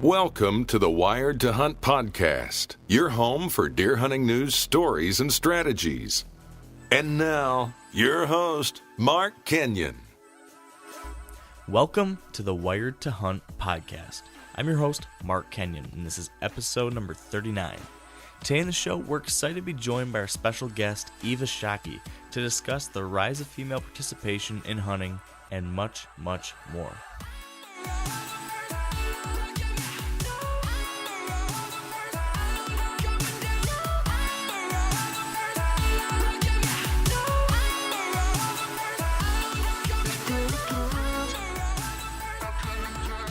Welcome to the Wired to Hunt podcast, your home for deer hunting news, stories, and strategies. And now, your host, Mark Kenyon. Welcome to the Wired to Hunt podcast. I'm your host, Mark Kenyon, and this is episode number 39. Today in the show, we're excited to be joined by our special guest, Eva Shockey, to discuss the rise of female participation in hunting and much, much more.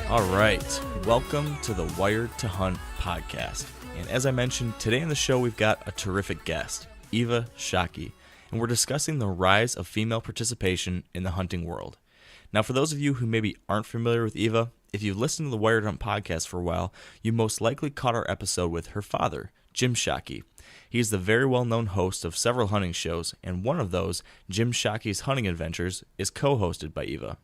All right, welcome to the Wired to Hunt podcast. And as I mentioned, today in the show we've got a terrific guest, Eva Shockey, and we're discussing the rise of female participation in the hunting world. Now, for those of you who maybe aren't familiar with Eva, if you've listened to the Wired Hunt podcast for a while, you most likely caught our episode with her father, Jim Shockey. He's the very well-known host of several hunting shows, and one of those, Jim Shockey's Hunting Adventures, is co-hosted by Eva.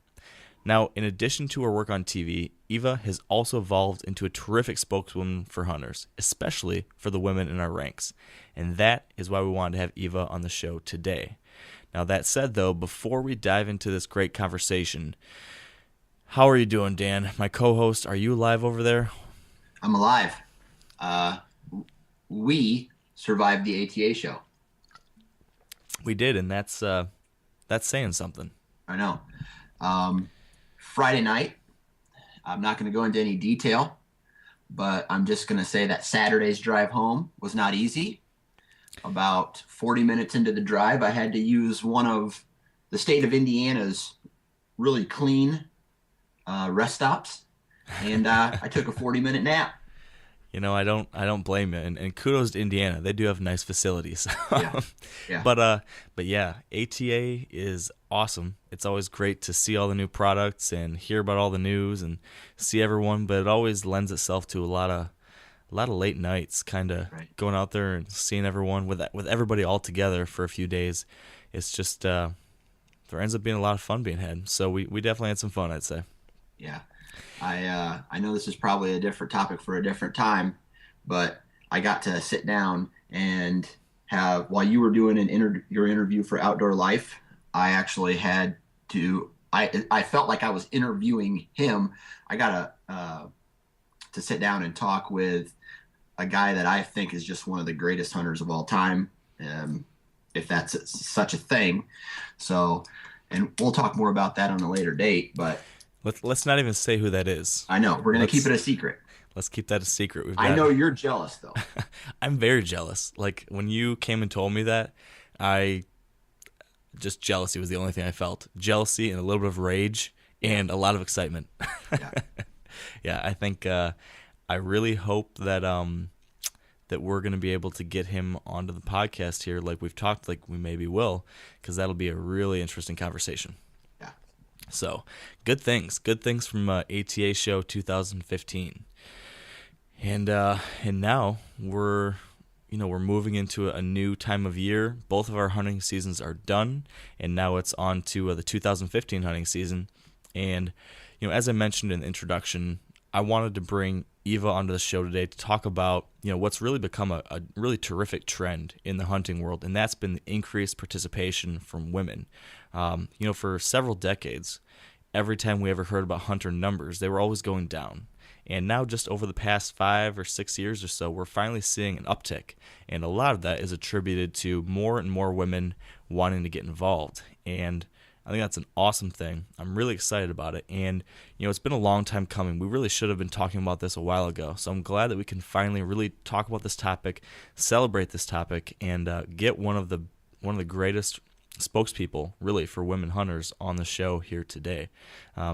Now, in addition to her work on TV, Eva has also evolved into a terrific spokeswoman for hunters, especially for the women in our ranks. And that is why we wanted to have Eva on the show today. Now, that said, though, before we dive into this great conversation, how are you doing, Dan? My co-host, are you alive over there? I'm alive. We survived the ATA show. We did, and that's saying something. I know. Friday night, I'm not going to go into any detail, but I'm just going to say that Saturday's drive home was not easy. About 40 minutes into the drive, I had to use one of the state of Indiana's really clean rest stops, and I took a 40-minute nap. You know, I don't blame you, and kudos to Indiana. They do have nice facilities. Yeah. But yeah, ATA is awesome. It's always great to see all the new products and hear about all the news and see everyone. But it always lends itself to a lot of late nights, kind of going out there and seeing everyone with everybody all together for a few days. It's just there ends up being a lot of fun being had. So we definitely had some fun, I'd say. Yeah. I know this is probably a different topic for a different time, but I got to sit down and have, while you were doing your interview for Outdoor Life, I actually had to, I felt like I was interviewing him. I got to sit down and talk with a guy that I think is just one of the greatest hunters of all time, if that's such a thing. So, and we'll talk more about that on a later date, but Let's not even say who that is. I know. We're going to keep it a secret. Let's keep that a secret. I know you're jealous, though. I'm very jealous. Like, when you came and told me that, jealousy was the only thing I felt. Jealousy and a little bit of rage and a lot of excitement. Yeah. Yeah, I think I really hope that that we're going to be able to get him onto the podcast here like we've talked, like we maybe will, because that'll be a really interesting conversation. So, good things from ATA Show 2015, and now we're moving into a new time of year. Both of our hunting seasons are done, and now it's on to the 2015 hunting season. And as I mentioned in the introduction, I wanted to bring Eva onto the show today to talk about what's really become a really terrific trend in the hunting world, and that's been the increased participation from women. For several decades, every time we ever heard about hunter numbers, they were always going down. And now just over the past 5 or 6 years or so, we're finally seeing an uptick. And a lot of that is attributed to more and more women wanting to get involved. And I think that's an awesome thing. I'm really excited about it. And, it's been a long time coming. We really should have been talking about this a while ago. So I'm glad that we can finally really talk about this topic, celebrate this topic, and get one of the greatest spokespeople really for women hunters on the show here today.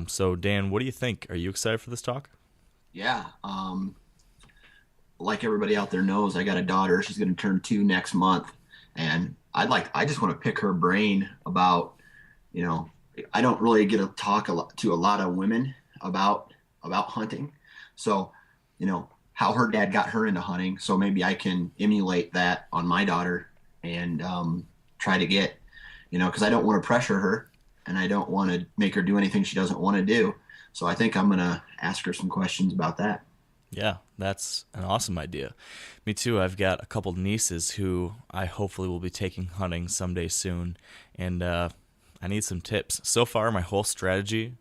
So Dan, what do you think? Are you excited for this talk? Yeah. Like everybody out there knows, I got a daughter. She's going to turn 2 next month. And I just want to pick her brain about, I don't really get to talk to a lot of women about hunting. So, how her dad got her into hunting. So maybe I can emulate that on my daughter and try to get, because I don't want to pressure her and I don't want to make her do anything she doesn't want to do. So I think I'm going to ask her some questions about that. Yeah, that's an awesome idea. Me too. I've got a couple nieces who I hopefully will be taking hunting someday soon, and I need some tips. So far, my whole strategy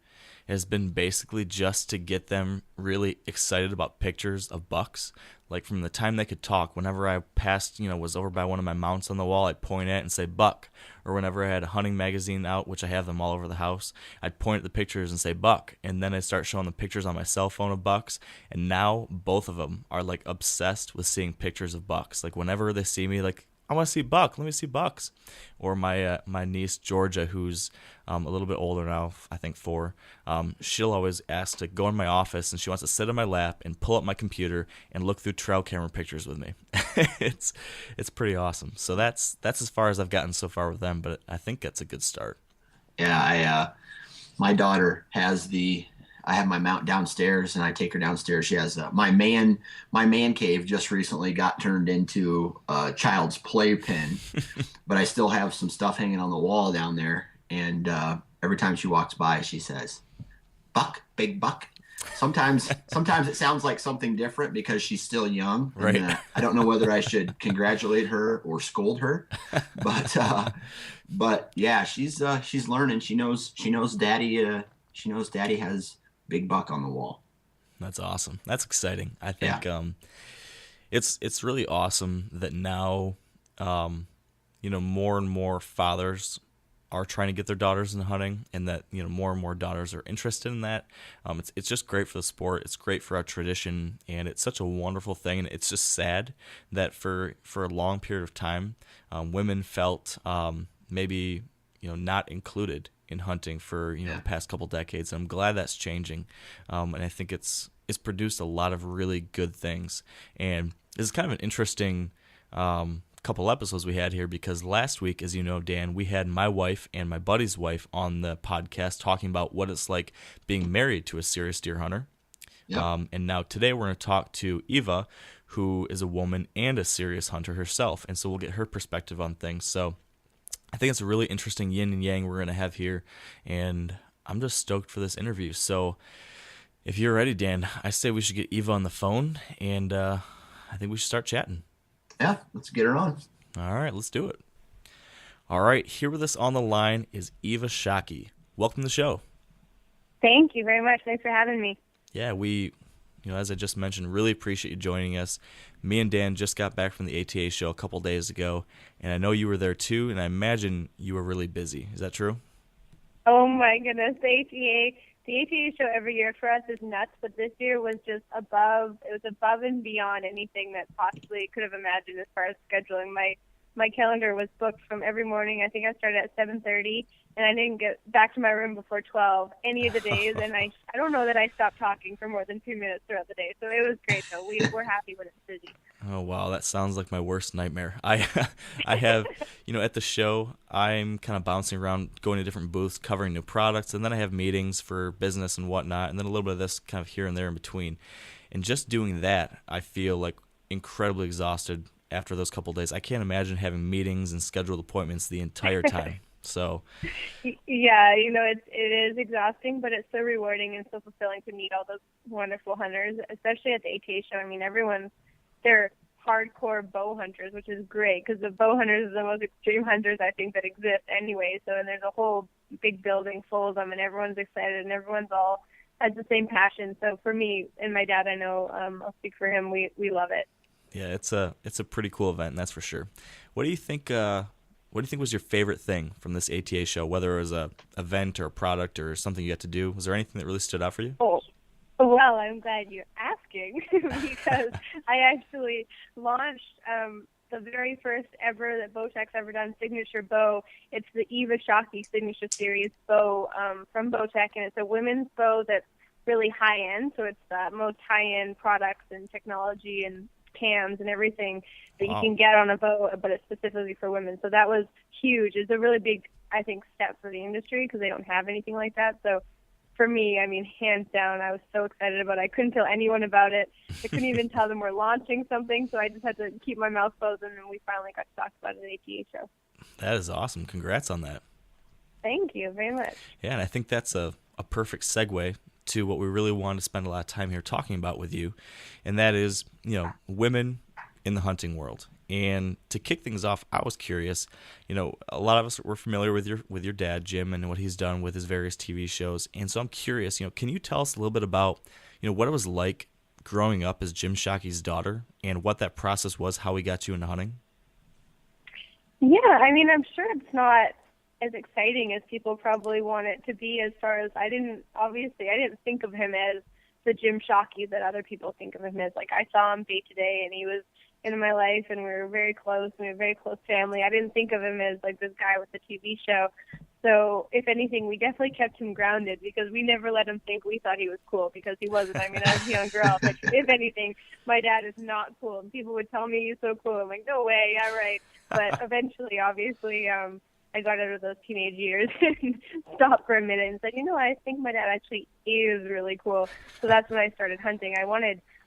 has been basically just to get them really excited about pictures of bucks. Like from the time they could talk, whenever I passed, was over by one of my mounts on the wall, I'd point at it and say buck. Or whenever I had a hunting magazine out, which I have them all over the house, I'd point at the pictures and say buck. And then I'd start showing the pictures on my cell phone of bucks. And now both of them are like obsessed with seeing pictures of bucks. Like whenever they see me, like, I want to see buck. Let me see bucks. Or my niece Georgia, who's a little bit older now, I think 4. She'll always ask to go in my office, and she wants to sit on my lap and pull up my computer and look through trail camera pictures with me. It's pretty awesome. So that's as far as I've gotten so far with them, but I think that's a good start. Yeah, my daughter has I have my mount downstairs, and I take her downstairs. She has my man cave just recently got turned into a child's playpen, but I still have some stuff hanging on the wall down there. And every time she walks by, she says, "Buck, big buck." Sometimes it sounds like something different because she's still young. Right. And, I don't know whether I should congratulate her or scold her, but yeah, she's learning. She knows Daddy. She knows Daddy has big buck on the wall. That's awesome. That's exciting. I think it's really awesome that now more and more fathers are trying to get their daughters into hunting, and that more and more daughters are interested in that. It's just great for the sport. It's great for our tradition, and it's such a wonderful thing. And it's just sad that for a long period of time, women felt maybe not included in hunting for the past couple decades. And I'm glad that's changing, and I think it's produced a lot of really good things. And this is kind of an interesting couple episodes we had here, because last week, as you know, Dan, we had my wife and my buddy's wife on the podcast talking about what it's like being married to a serious deer hunter. Yep. And now today we're going to talk to Eva, who is a woman and a serious hunter herself, and so we'll get her perspective on things. So I think it's a really interesting yin and yang we're going to have here, and I'm just stoked for this interview. So if you're ready, Dan, I say we should get Eva on the phone, and I think we should start chatting. Yeah, let's get her on. All right, let's do it. All right, here with us on the line is Eva Shockey. Welcome to the show. Thank you very much. Thanks for having me. Yeah, we, as I just mentioned, really appreciate you joining us. Me and Dan just got back from the ATA show a couple days ago, and I know you were there too, and I imagine you were really busy. Is that true? Oh my goodness, the ATA show every year for us is nuts, but this year was just above and beyond anything that possibly could have imagined as far as scheduling. My calendar was booked from every morning. I think I started at 7:30, and I didn't get back to my room before 12 any of the days, and I don't know that I stopped talking for more than 2 minutes throughout the day. So it was great, though. We're happy when it's busy. Oh, wow, that sounds like my worst nightmare. I have, at the show, I'm kind of bouncing around, going to different booths, covering new products, and then I have meetings for business and whatnot, and then a little bit of this kind of here and there in between. And just doing that, I feel like incredibly exhausted after those couple of days. I can't imagine having meetings and scheduled appointments the entire time. So, yeah, it is exhausting, but it's so rewarding and so fulfilling to meet all those wonderful hunters, especially at the ATA show. I mean, they're hardcore bow hunters, which is great because the bow hunters are the most extreme hunters I think that exist anyway. So, and there's a whole big building full of them, and everyone's excited, and everyone's all has the same passion. So for me and my dad, I know I'll speak for him. We love it. Yeah, it's a pretty cool event, that's for sure. What do you think? What do you think was your favorite thing from this ATA show? Whether it was a event or a product or something you got to do, was there anything that really stood out for you? Oh, well, I'm glad you're asking because I actually launched the very first ever that Bowtech's ever done signature bow. It's the Eva Shockey signature series bow from Bowtech, and it's a women's bow that's really high end. So it's the most high end products and technology and cams and everything that you can get on a bow, but it's specifically for women. So that was huge. It's a really big, I think, step for the industry because they don't have anything like that. So for me, I mean, hands down, I was so excited about it. I couldn't tell anyone about it. I couldn't even tell them we're launching something, so I just had to keep my mouth closed, and then we finally got to talk about it at the ATA show. That is awesome. Congrats on that. Thank you very much. Yeah, and I think that's a perfect segue to what we really want to spend a lot of time here talking about with you, and that is, women in the hunting world. And to kick things off, I was curious, a lot of us were familiar with your dad, Jim, and what he's done with his various TV shows. And so I'm curious, can you tell us a little bit about, what it was like growing up as Jim Shockey's daughter and what that process was, how he got you into hunting? Yeah, I mean, I'm sure it's not as exciting as people probably want it to be, as far as I didn't think of him as the Jim Shockey that other people think of him as. Like, I saw him day to day, and he was in my life, and we were very close, and we were a very close family. I didn't think of him as like this guy with the TV show. So if anything, we definitely kept him grounded, because we never let him think we thought he was cool, because he wasn't. I mean, I was a young girl, but if anything, my dad is not cool. And people would tell me he's so cool. I'm like, no way, yeah, right. But eventually, obviously, I got out of those teenage years and stopped for a minute and said, I think my dad actually is really cool. So that's when I started hunting. I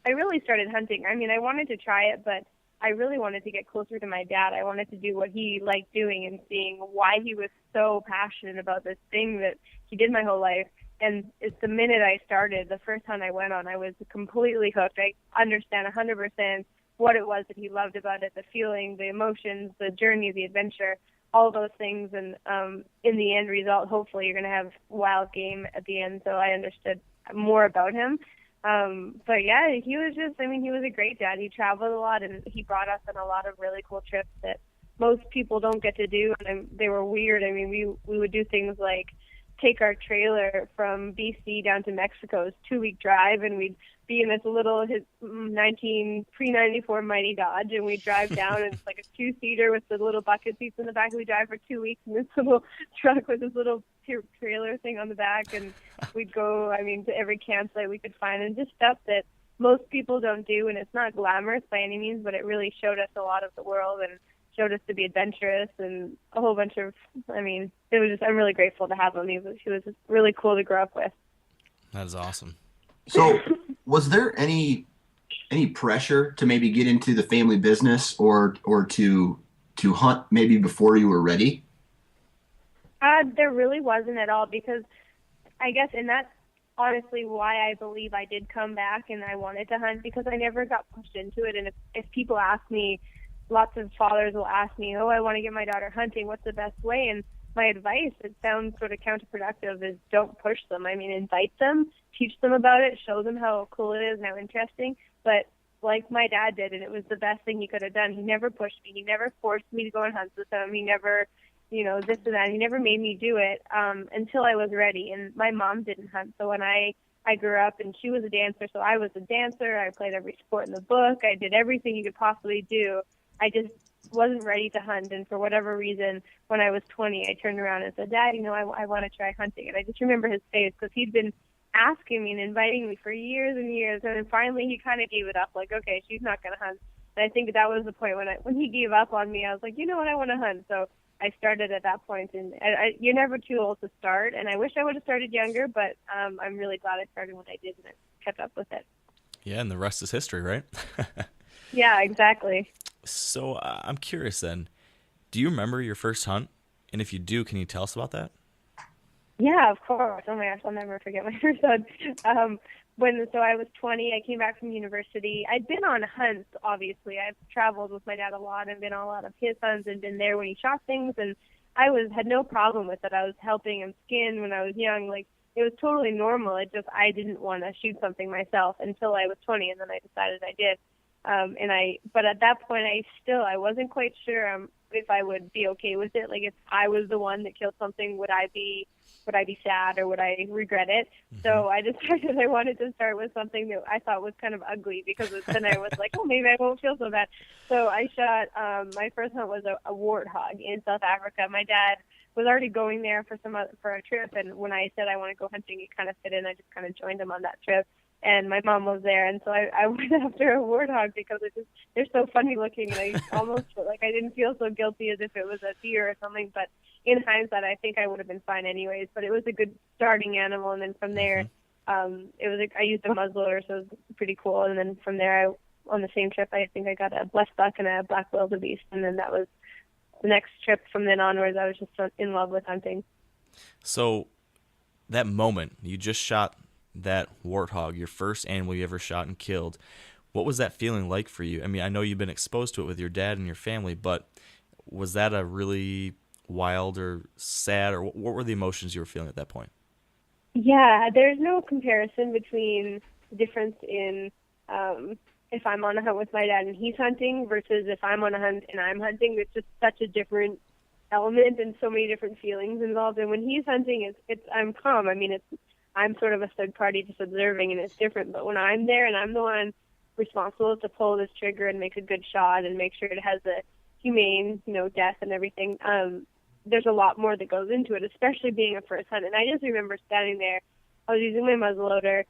really started hunting. I mean, I wanted to try it, but I really wanted to get closer to my dad. I wanted to do what he liked doing and seeing why he was so passionate about this thing that he did my whole life. And it's the minute I started, the first hunt I went on, I was completely hooked. I understand 100% what it was that he loved about it, the feeling, the emotions, the journey, the adventure, all those things. And in the end result, hopefully you're going to have wild game at the end. So I understood more about him. But yeah, he was a great dad. He traveled a lot, and he brought us on a lot of really cool trips that most people don't get to do. And they were weird. I mean, we would do things like take our trailer from BC down to Mexico. It's a 2-week drive, and we'd be in this little pre-94 Mighty Dodge, and we'd drive down, and it's like a 2-seater with the little bucket seats in the back. We drive for 2 weeks in this little truck with this little trailer thing on the back, and we'd go, to every campsite we could find, and just stuff that most people don't do. And it's not glamorous by any means, but it really showed us a lot of the world and showed us to be adventurous, and a whole bunch of, it was just, I'm really grateful to have him. He was just really cool to grow up with. That is awesome. So was there any pressure to maybe get into the family business or to hunt maybe before you were ready? There really wasn't at all, because I guess, and that's honestly why I believe I did come back and I wanted to hunt, because I never got pushed into it. And if people ask me, lots of fathers will ask me, I want to get my daughter hunting, what's the best way? And my advice, it sounds sort of counterproductive, is don't push them. Invite them, teach them about it, show them how cool it is and how interesting. But like my dad did, and it was the best thing he could have done, he never pushed me. He never forced me to go on hunts with him. He never, this and that. He never made me do it until I was ready. And my mom didn't hunt. So when I grew up, and she was a dancer, so I was a dancer. I played every sport in the book. I did everything you could possibly do. I just wasn't ready to hunt, and for whatever reason, when I was 20, I turned around and said, Dad, I want to try hunting. And I just remember his face, because he'd been asking me and inviting me for years and years, and then finally he kind of gave it up, like, okay, she's not going to hunt. And I think that was the point when he gave up on me. I was like, you know what, I want to hunt. So I started at that point, and you're never too old to start, and I wish I would have started younger, but I'm really glad I started when I did, and I kept up with it. Yeah, and the rest is history, right? Yeah, exactly. So I'm curious then, do you remember your first hunt? And if you do, can you tell us about that? Yeah, of course. Oh my gosh, I'll never forget my first hunt. So I was 20, I came back from university. I'd been on hunts, obviously. I've traveled with my dad a lot and been on a lot of his hunts and been there when he shot things, and I had no problem with it. I was helping him skin when I was young. Like, it was totally normal. It just, I didn't want to shoot something myself until I was 20, and then I decided I did. But at that point, I wasn't quite sure if I would be okay with it. Like, if I was the one that killed something, would I be sad, or would I regret it? Mm-hmm. So I decided I wanted to start with something that I thought was kind of ugly, because then I was like, maybe I won't feel so bad. So I shot, my first hunt was a warthog in South Africa. My dad was already going there for a trip, and when I said I want to go hunting, it kind of fit in. I just kind of joined him on that trip. And my mom was there, and so I went after a warthog because they're so funny looking, and I almost felt like I didn't feel so guilty as if it was a deer or something. But in hindsight, I think I would have been fine anyways. But it was a good starting animal, and then from there, I used a muzzleloader, so it was pretty cool. And then from there, on the same trip, I think I got a blessed buck and a black wildebeest, and then that was the next trip. From then onwards, I was just in love with hunting. So that moment, you just shot that warthog, your first animal you ever shot and killed, what was that feeling like for you? I mean, I know you've been exposed to it with your dad and your family, but was that a really wild or sad, or what were the emotions you were feeling at that point? Yeah, there's no comparison between the difference in if I'm on a hunt with my dad and he's hunting versus if I'm on a hunt and I'm hunting. It's just such a different element and so many different feelings involved. And when he's hunting, I'm calm. I mean, I'm sort of a third party just observing, and it's different. But when I'm there and I'm the one responsible to pull this trigger and make a good shot and make sure it has a humane, death and everything, there's a lot more that goes into it, especially being a first hunt. And I just remember standing there. I was using my muzzleloader,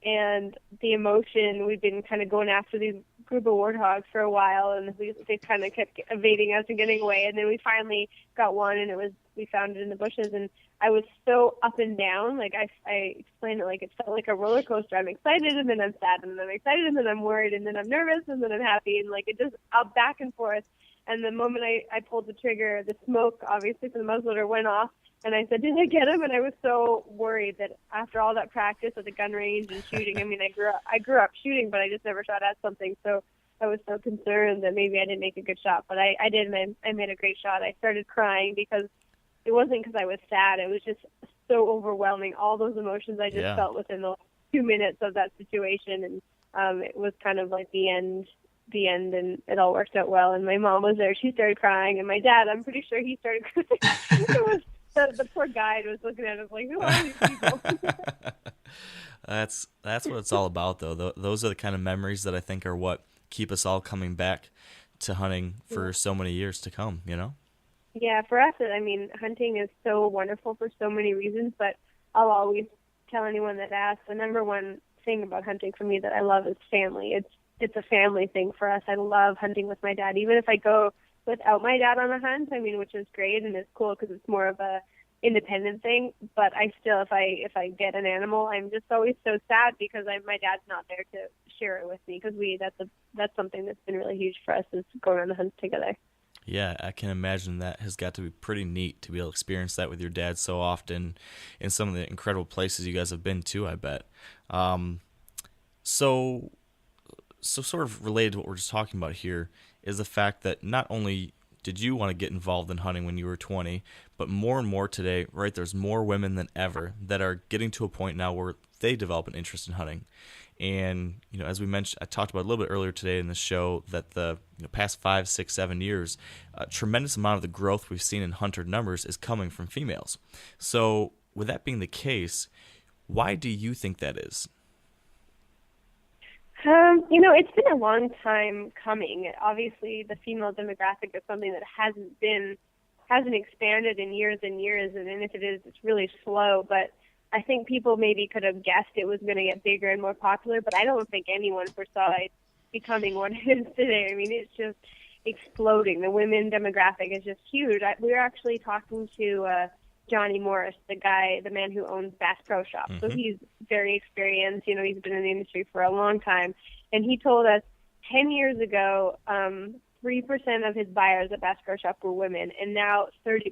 and the emotion, we'd been kind of going after these group of warthogs for a while, and they kind of kept evading us and getting away. And then we finally got one, and we found it in the bushes. And I was so up and down. Like I explained it like it felt like a roller coaster. I'm excited, and then I'm sad, and then I'm excited, and then I'm worried, and then I'm nervous, and then I'm happy, and like it just up back and forth. And the moment I pulled the trigger, the smoke, obviously, from the muzzleloader went off. And I said, did I get him? And I was so worried that after all that practice at the gun range and shooting, I mean, I grew up shooting, but I just never shot at something. So I was so concerned that maybe I didn't make a good shot. But I did, and I made a great shot. I started crying because it wasn't because I was sad. It was just so overwhelming. All those emotions I just felt within the last 2 minutes of that situation. And it was kind of like the end, and it all worked out well. And my mom was there. She started crying. And my dad, I'm pretty sure he started crying. It was the poor guide was looking at us like, who are these people? That's what it's all about, though. Those are the kind of memories that I think are what keep us all coming back to hunting for so many years to come, Yeah, for us, I mean, hunting is so wonderful for so many reasons, but I'll always tell anyone that asks, the number one thing about hunting for me that I love is family. It's a family thing for us. I love hunting with my dad. Even if I go without my dad on a hunt, I mean, which is great and it's cool because it's more of a independent thing. But I still, if I get an animal, I'm just always so sad because my dad's not there to share it with me. Because that's something that's been really huge for us, is going on the hunts together. Yeah, I can imagine that has got to be pretty neat to be able to experience that with your dad so often in some of the incredible places you guys have been to, I bet. So sort of related to what we're just talking about here is the fact that not only did you want to get involved in hunting when you were 20, but more and more today, right, there's more women than ever that are getting to a point now where they develop an interest in hunting. And, as we mentioned, I talked about a little bit earlier today in the show that the past 5, 6, 7 years, a tremendous amount of the growth we've seen in hunter numbers is coming from females. So with that being the case, why do you think that is? It's been a long time coming. Obviously, the female demographic is something that hasn't expanded in years and years, and if it is, it's really slow. But I think people maybe could have guessed it was going to get bigger and more popular, but I don't think anyone foresaw it becoming what it is today. I mean, it's just exploding. The women demographic is just huge. We were actually talking to Johnny Morris, the man who owns Bass Pro Shop. Mm-hmm. So he's very experienced. He's been in the industry for a long time. And he told us 10 years ago, 3% of his buyers at Bass Pro Shop were women, and now 30%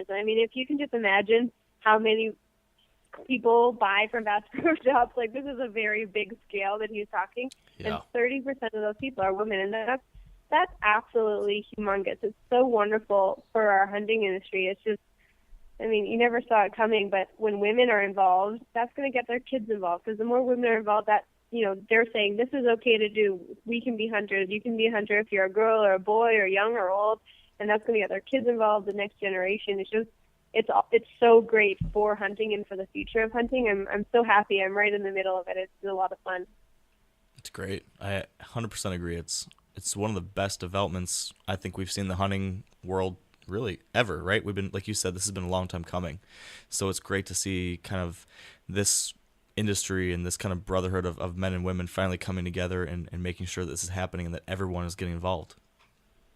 is. I mean, if you can just imagine how many people buy from Bass Pro Shops, like this is a very big scale that he's talking. Yeah. And 30% of those people are women, and that's absolutely humongous. It's so wonderful for our hunting industry. It's just, I mean, you never saw it coming, but when women are involved, that's going to get their kids involved, because the more women are involved, that, they're saying this is okay to do. We can be hunters. You can be a hunter if you're a girl or a boy or young or old, and that's going to get their kids involved, the next generation. It's just, it's so great for hunting and for the future of hunting. I'm so happy. I'm right in the middle of it. It's a lot of fun. It's great. I 100% agree. It's one of the best developments I think we've seen in the hunting world really ever, right? We've been, like you said, this has been a long time coming. So it's great to see kind of this industry and this kind of brotherhood of men and women finally coming together and making sure that this is happening and that everyone is getting involved.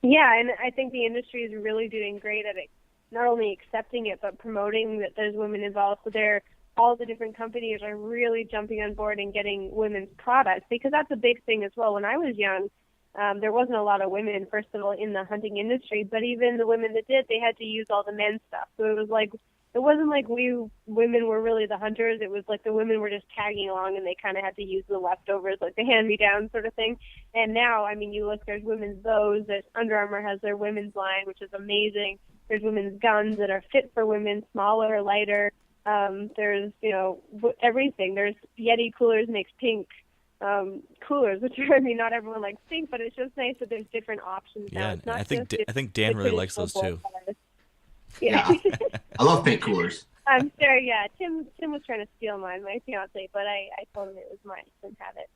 Yeah, and I think the industry is really doing great at it, not only accepting it, but promoting that there's women involved. So all the different companies are really jumping on board and getting women's products, because that's a big thing as well. When I was young, there wasn't a lot of women, first of all, in the hunting industry, but even the women that did, they had to use all the men's stuff. So it was like it wasn't like we women were really the hunters. It was like the women were just tagging along, and they kind of had to use the leftovers, like the hand-me-down sort of thing. And now, I mean, you look, there's women's bows. There's Under Armour has their women's line, which is amazing. There's women's guns that are fit for women, smaller, lighter. There's, everything. There's Yeti coolers makes pink coolers, which are, I mean, not everyone likes pink, but it's just nice that there's different options now. Yeah, It's not I think just I think Dan the really likes those traditional too. bow colors. Yeah. I love pink coolers. I'm sure, yeah. Tim was trying to steal mine, my fiance, but I told him it was mine. He couldn't have it.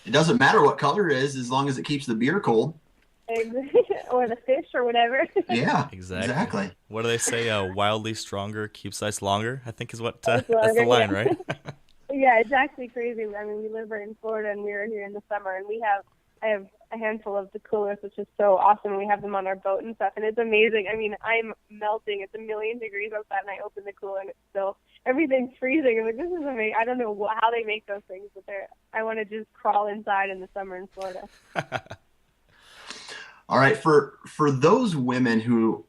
It doesn't matter what color it is as long as it keeps the beer cold. Or the fish or whatever. Yeah, Exactly. What do they say? Wildly stronger keeps ice longer, I think is what Ice that's the longer, line, yeah. right? Yeah, it's actually crazy. I mean, we live right in Florida, and we were here in the summer, and I have a handful of the coolers, which is so awesome. We have them on our boat and stuff, and it's amazing. I mean, I'm melting. It's 1,000,000 degrees outside, and I open the cooler, and it's still, everything's freezing. I'm like, this is amazing. I don't know how they make those things, but I want to just crawl inside in the summer in Florida. All right, for those women who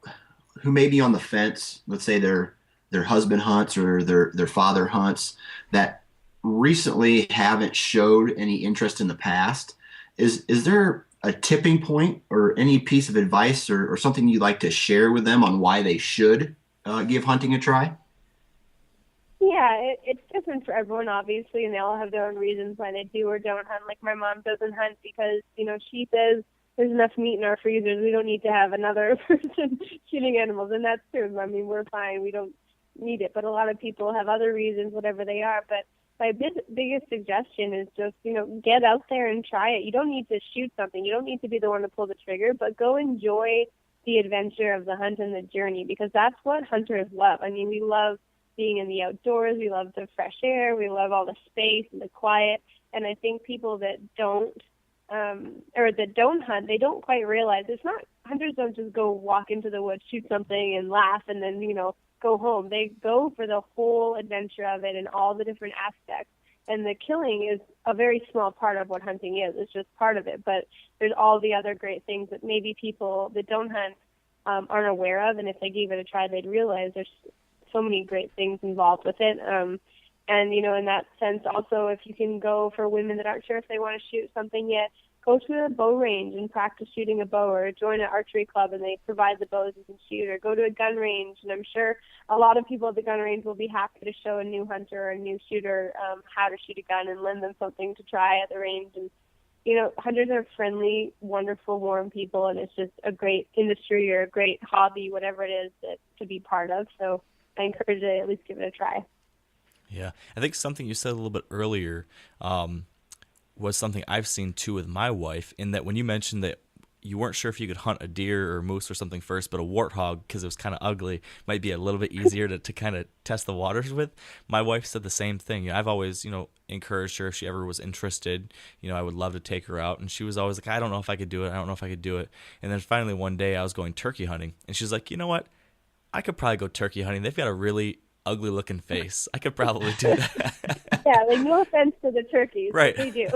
may be on the fence, let's say their husband hunts or their father hunts, that recently haven't showed any interest in the past, is there a tipping point or any piece of advice or something you'd like to share with them on why they should give hunting a try? Yeah, it's different for everyone, obviously, and they all have their own reasons why they do or don't hunt. Like my mom doesn't hunt because, she says there's enough meat in our freezers. We don't need to have another person shooting animals, and that's true. I mean, we're fine. We don't need it. But a lot of people have other reasons, whatever they are. But my biggest suggestion is just, get out there and try it. You don't need to shoot something. You don't need to be the one to pull the trigger, but go enjoy the adventure of the hunt and the journey, because that's what hunters love. I mean, we love being in the outdoors. We love the fresh air. We love all the space and the quiet. And I think people that don't hunt, they don't quite realize hunters don't just go walk into the woods, shoot something and laugh and then, go home. They go for the whole adventure of it and all the different aspects. And the killing is a very small part of what hunting is. It's just part of it. But there's all the other great things that maybe people that don't hunt aren't aware of. And if they gave it a try, they'd realize there's so many great things involved with it. And, in that sense, also, if you can go for women that aren't sure if they want to shoot something yet, go to a bow range and practice shooting a bow, or join an archery club and they provide the bows you can shoot, or go to a gun range. And I'm sure a lot of people at the gun range will be happy to show a new hunter or a new shooter how to shoot a gun and lend them something to try at the range. And, hunters are friendly, wonderful, warm people, and it's just a great industry or a great hobby, whatever it is, to be part of. So I encourage you to at least give it a try. Yeah, I think something you said a little bit earlier was something I've seen too with my wife, in that when you mentioned that you weren't sure if you could hunt a deer or moose or something first, but a warthog, because it was kind of ugly, might be a little bit easier to kind of test the waters with. My wife said the same thing. I've always, encouraged her if she ever was interested. I would love to take her out. And she was always like, I don't know if I could do it. I don't know if I could do it. And then finally one day I was going turkey hunting, and she's like, you know what? I could probably go turkey hunting. They've got a really ugly looking face. I could probably do that. Yeah, no offense to the turkeys, right? But they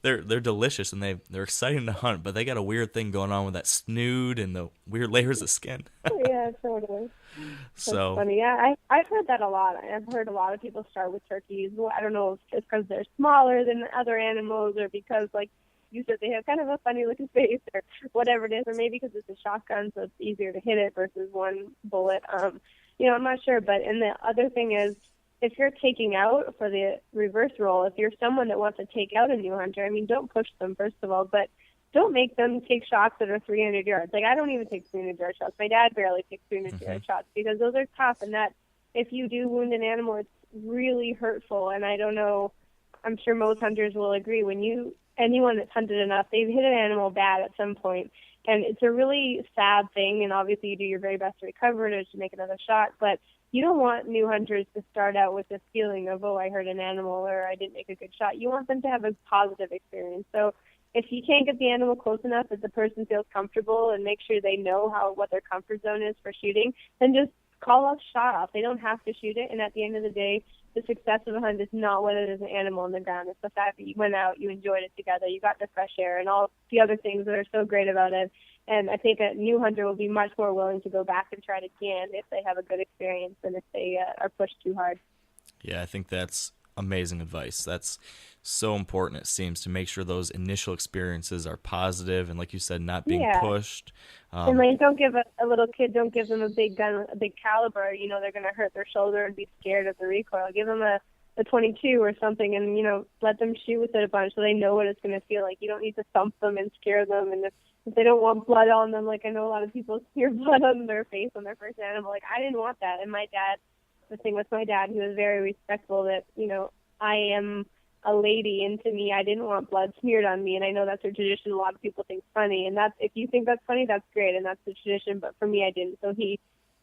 do. They're delicious, and they're exciting to hunt, but they got a weird thing going on with that snoot and the weird layers of skin. Yeah, totally. That's So funny. Yeah, I've heard that a lot. I've heard a lot of people start with turkeys. Well, I don't know if it's because they're smaller than other animals, or because, like you said, they have kind of a funny looking face, or whatever it is, or maybe because it's a shotgun, so it's easier to hit it versus one bullet. I'm not sure. But and the other thing is, if you're taking out for the reverse role, if you're someone that wants to take out a new hunter, I mean, don't push them, first of all, but don't make them take shots that are 300 yards. Like, I don't even take 300-yard shots. My dad barely takes 300-yard shots, because those are tough, and that if you do wound an animal, it's really hurtful. And I don't know, I'm sure most hunters will agree, anyone that's hunted enough, they've hit an animal bad at some point. And it's a really sad thing, and obviously you do your very best to recover it or to make another shot, but you don't want new hunters to start out with this feeling of, I hurt an animal, or I didn't make a good shot. You want them to have a positive experience. So if you can't get the animal close enough that the person feels comfortable and make sure they know what their comfort zone is for shooting, then just call a shot off. They don't have to shoot it, and at the end of the day, the success of a hunt is not whether there's an animal on the ground. It's the fact that you went out, you enjoyed it together, you got the fresh air, and all the other things that are so great about it. And I think a new hunter will be much more willing to go back and try it again if they have a good experience than if they are pushed too hard. Yeah, I think that's amazing advice. That's so important, it seems, to make sure those initial experiences are positive and, like you said, not being pushed. And like, don't give a little kid, don't give them a big gun, a big caliber. You know, they're going to hurt their shoulder and be scared of the recoil. Give them a 22 or something, and, you know, let them shoot with it a bunch so they know what it's going to feel like. You don't need to thump them and scare them. And if they don't want blood on them, like I know a lot of people smear blood on their face on their first animal. Like, I didn't want that. And my dad, the thing with my dad, he was very respectful that, you know, I am a lady, and to me, I didn't want blood smeared on me. And I know that's a tradition a lot of people think funny. And that's, if you think that's funny, that's great. And that's the tradition. But for me, I didn't. So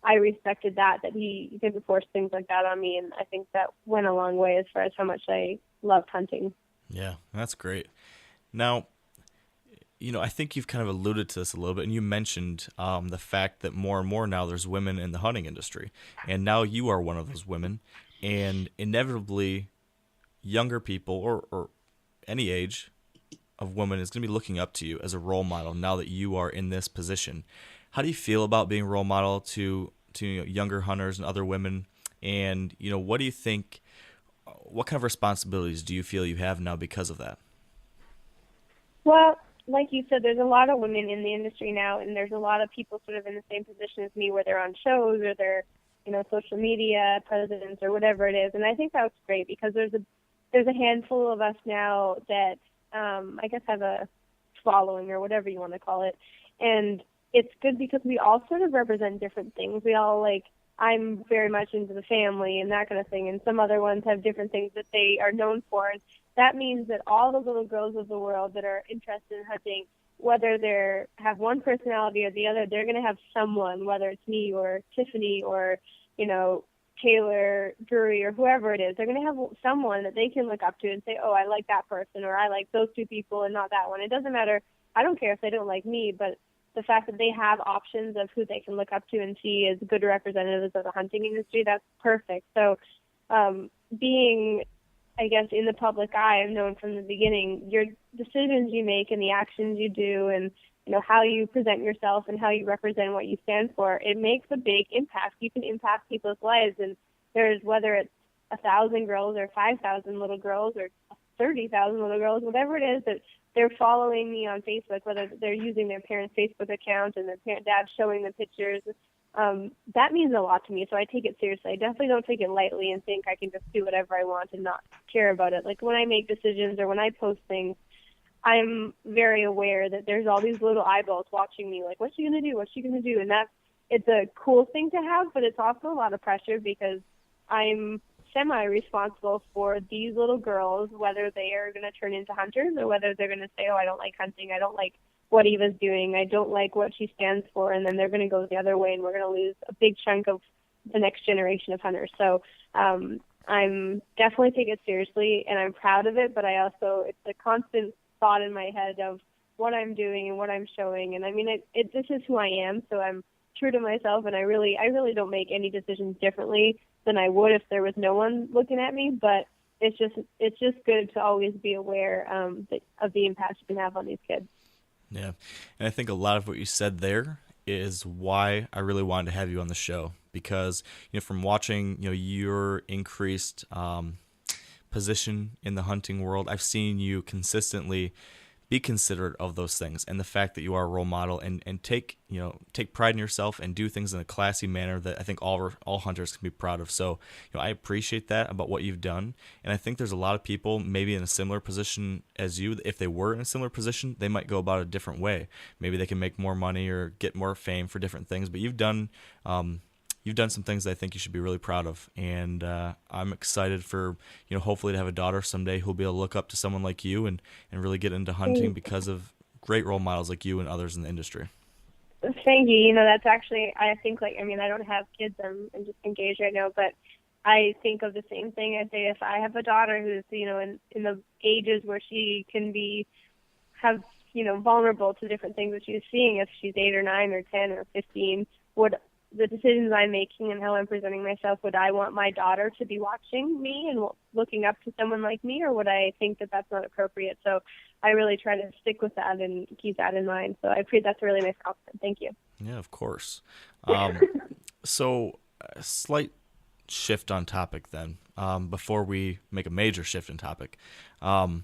I respected that he didn't force things like that on me. And I think that went a long way as far as how much I loved hunting. Yeah, that's great. Now, you know, I think you've kind of alluded to this a little bit, and you mentioned the fact that more and more now there's women in the hunting industry. And now you are one of those women. And inevitably, younger people or any age of woman is going to be looking up to you as a role model now that you are in this position. How do you feel about being a role model to you know, younger hunters and other women? And, you know, what do you think, what kind of responsibilities do you feel you have now because of that? Well, like you said, there's a lot of women in the industry now, and there's a lot of people sort of in the same position as me where they're on shows or they're, you know, social media presidents or whatever it is. And I think that's great because there's a handful of us now that I guess have a following or whatever you want to call it. And it's good because we all sort of represent different things. We all, like, I'm very much into the family and that kind of thing, and some other ones have different things that they are known for. And that means that all the little girls of the world that are interested in hunting, whether they have one personality or the other, they're going to have someone, whether it's me or Tiffany or, you know, Taylor, Drury, or whoever it is. They're going to have someone that they can look up to and say, oh, I like that person, or I like those two people and not that one. It doesn't matter. I don't care if they don't like me, but the fact that they have options of who they can look up to and see as good representatives of the hunting industry, that's perfect. So being, I guess, in the public eye, I've known from the beginning, your decisions you make and the actions you do and, you know, how you present yourself and how you represent what you stand for, it makes a big impact. You can impact people's lives. And there's, whether it's 1,000 girls or 5,000 little girls or 30,000 little girls, whatever it is that they're following me on Facebook, whether they're using their parents' Facebook account and their dad showing them pictures, that means a lot to me. So I take it seriously. I definitely don't take it lightly and think I can just do whatever I want and not care about it. Like when I make decisions or when I post things, I'm very aware that there's all these little eyeballs watching me, like, what's she going to do? What's she going to do? And it's a cool thing to have, but it's also a lot of pressure because I'm semi-responsible for these little girls, whether they are going to turn into hunters or whether they're going to say, oh, I don't like hunting. I don't like what Eva's doing. I don't like what she stands for. And then they're going to go the other way and we're going to lose a big chunk of the next generation of hunters. So I'm definitely take it seriously and I'm proud of it, but I also, it's a constant thought in my head of what I'm doing and what I'm showing. And I mean, this is who I am. So I'm true to myself. And I really don't make any decisions differently than I would if there was no one looking at me. But it's just good to always be aware of the impact you can have on these kids. Yeah. And I think a lot of what you said there is why I really wanted to have you on the show, because, you know, from watching, you know, your increased position in the hunting world, I've seen you consistently be considerate of those things, and the fact that you are a role model and take pride in yourself and do things in a classy manner that I think all hunters can be proud of. So, you know, I appreciate that about what you've done, and I think there's a lot of people maybe in a similar position as you. If they were in a similar position, they might go about it a different way. Maybe they can make more money or get more fame for different things, but you've done some things that I think you should be really proud of, and I'm excited for, you know, hopefully to have a daughter someday who'll be able to look up to someone like you and really get into hunting because of great role models like you and others in the industry. Thank you. You know, that's actually, I think, like, I mean, I don't have kids. I'm just engaged right now, but I think of the same thing. I say if I have a daughter who's, you know, in the ages where she can have, you know, vulnerable to different things that she's seeing, if she's 8 or 9 or 10 or 15, would the decisions I'm making and how I'm presenting myself, would I want my daughter to be watching me and looking up to someone like me, or would I think that that's not appropriate? So I really try to stick with that and keep that in mind. So I appreciate that's a really nice compliment. Thank you. Yeah, of course. So a slight shift on topic then, before we make a major shift in topic. When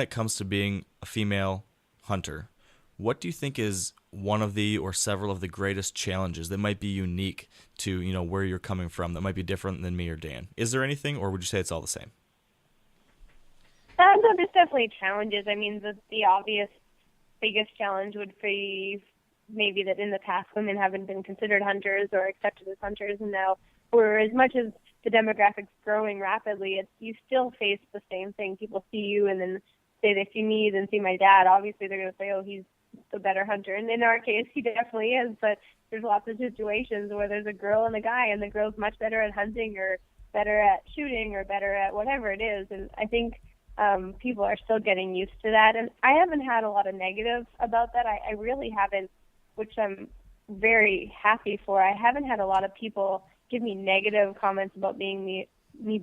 it comes to being a female hunter, what do you think is one of the or several of the greatest challenges that might be unique to, where you're coming from, that might be different than me or Dan? Is there anything, or would you say it's all the same? No, there's definitely challenges. I mean, the obvious biggest challenge would be maybe that in the past women haven't been considered hunters or accepted as hunters, and now, or as much as the demographic's growing rapidly, you still face the same thing. People see you and then say they see me, then see my dad. Obviously, they're going to say, oh, he's the better hunter. And in our case, he definitely is, but there's lots of situations where there's a girl and a guy, and the girl's much better at hunting or better at shooting or better at whatever it is. And I think people are still getting used to that. And I haven't had a lot of negative about that. I really haven't, which I'm very happy for. I haven't had a lot of people give me negative comments about me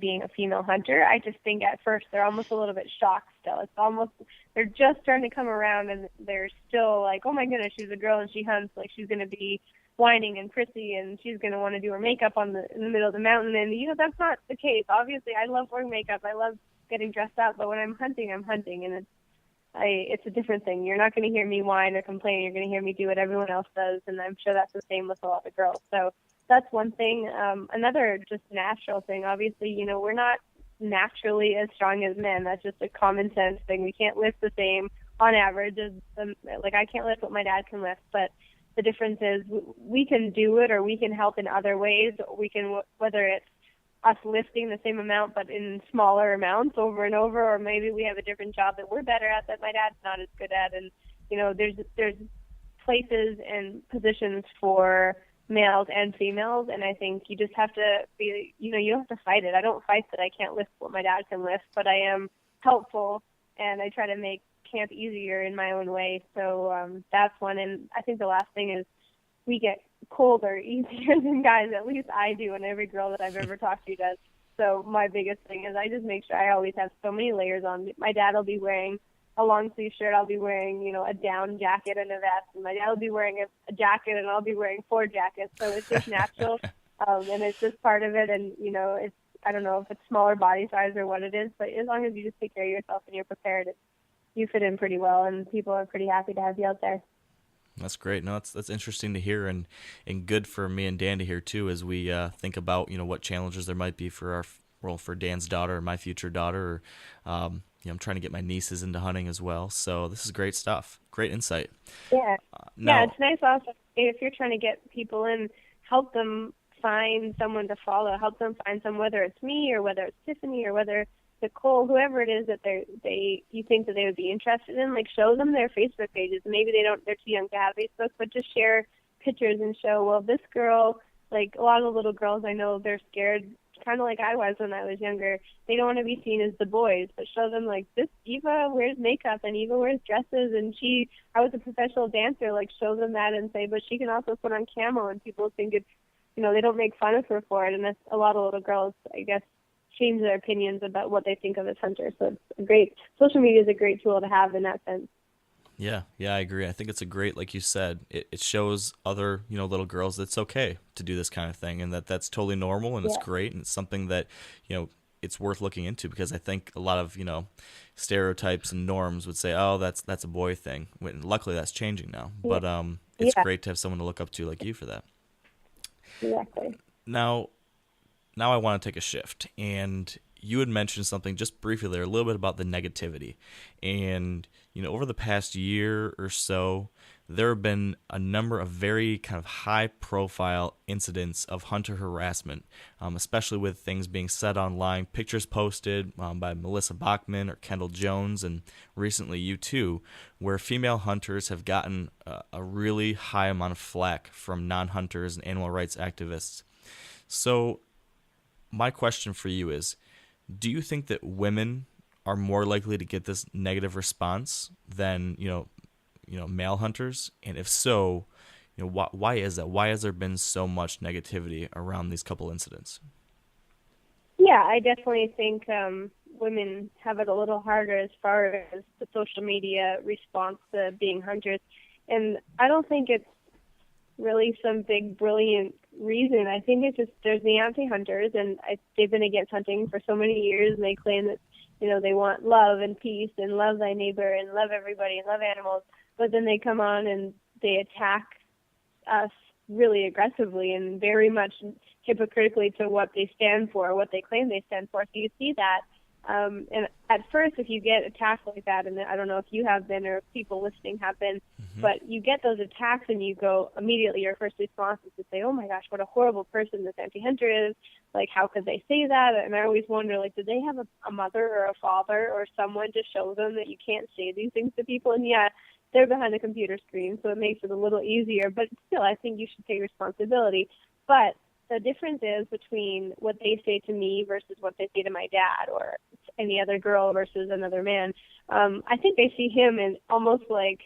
being a female hunter. I just think at first they're almost a little bit shocked still. It's almost, they're just starting to come around and they're still like, oh my goodness, she's a girl and she hunts, like she's going to be whining and prissy and she's going to want to do her makeup in the middle of the mountain. And, that's not the case. Obviously, I love wearing makeup. I love getting dressed up. But when I'm hunting, and it's a different thing. You're not going to hear me whine or complain. You're going to hear me do what everyone else does. And I'm sure that's the same with a lot of girls. So that's one thing. Another just natural thing, obviously, we're not naturally as strong as men. That's just a common sense thing. We can't lift the same on average as I can't lift what my dad can lift, but the difference is we can do it, or we can help in other ways. We can, whether it's us lifting the same amount but in smaller amounts over and over, or maybe we have a different job that we're better at that my dad's not as good at. And there's places and positions for males and females, and I think you just have to be, you don't have to fight it. I don't fight that I can't lift what my dad can lift, but I am helpful, and I try to make camp easier in my own way. So that's one. And I think the last thing is we get colder easier than guys. At least I do, and every girl that I've ever talked to does. So my biggest thing is I just make sure I always have so many layers on. My dad will be wearing a long sleeve shirt, I'll be wearing, a down jacket and a vest, and my dad will be wearing a jacket, and I'll be wearing 4 jackets. So it's just natural, and it's just part of it. And it's, I don't know if it's smaller body size or what it is, but as long as you just take care of yourself and you're prepared, you fit in pretty well, and people are pretty happy to have you out there. That's great. No, that's interesting to hear, and good for me and Dan to hear too, as we think about what challenges there might be for for Dan's daughter or my future daughter. Or, I'm trying to get my nieces into hunting as well. So this is great stuff. Great insight. Yeah. Yeah, it's nice also if you're trying to get people in, help them find someone to follow, help them find someone, whether it's me or whether it's Tiffany or whether Nicole, whoever it is that you think that they would be interested in, like show them their Facebook pages. Maybe they're too young to have Facebook, but just share pictures and show, well, this girl, like a lot of little girls I know, they're scared, kind of like I was when I was younger. They don't want to be seen as the boys, but show them like, this Eva wears makeup and Eva wears dresses, and I was a professional dancer, like show them that and say, but she can also put on camo, and people think it's, they don't make fun of her for it. And that's a lot of little girls, I guess, change their opinions about what they think of as hunters. So social media is a great tool to have in that sense. Yeah, I agree. I think it's a great, like you said, it shows other, little girls that it's okay to do this kind of thing, and that's totally normal, and it's great, and it's something that, it's worth looking into, because I think a lot of, stereotypes and norms would say, oh, that's a boy thing. Luckily, that's changing now. But it's great to have someone to look up to like you for that. Exactly. Now I want to take a shift, and you had mentioned something just briefly there, a little bit about the negativity. And, over the past year or so, there have been a number of very kind of high-profile incidents of hunter harassment, especially with things being said online, pictures posted by Melissa Bachman or Kendall Jones, and recently you too, where female hunters have gotten a really high amount of flack from non-hunters and animal rights activists. So my question for you is, do you think that women are more likely to get this negative response than, male hunters? And if so, why is that? Why has there been so much negativity around these couple incidents? Yeah, I definitely think women have it a little harder as far as the social media response to being hunters. And I don't think it's really some big, brilliant reason. I think it's just there's the anti-hunters, and they've been against hunting for so many years, and they claim that, they want love and peace and love thy neighbor and love everybody and love animals. But then they come on and they attack us really aggressively and very much hypocritically to what they stand for, what they claim they stand for. So you see that. And at first, if you get attacked like that, and I don't know if you have been or if people listening have been, but you get those attacks and you go immediately, your first response is to say, oh my gosh, what a horrible person this anti-hunter is. Like, how could they say that? And I always wonder, like, did they have a mother or a father or someone to show them that you can't say these things to people? And yeah, they're behind a computer screen, so it makes it a little easier. But still, I think you should take responsibility. But the difference is between what they say to me versus what they say to my dad or any other girl versus another man. I think they see him in almost like,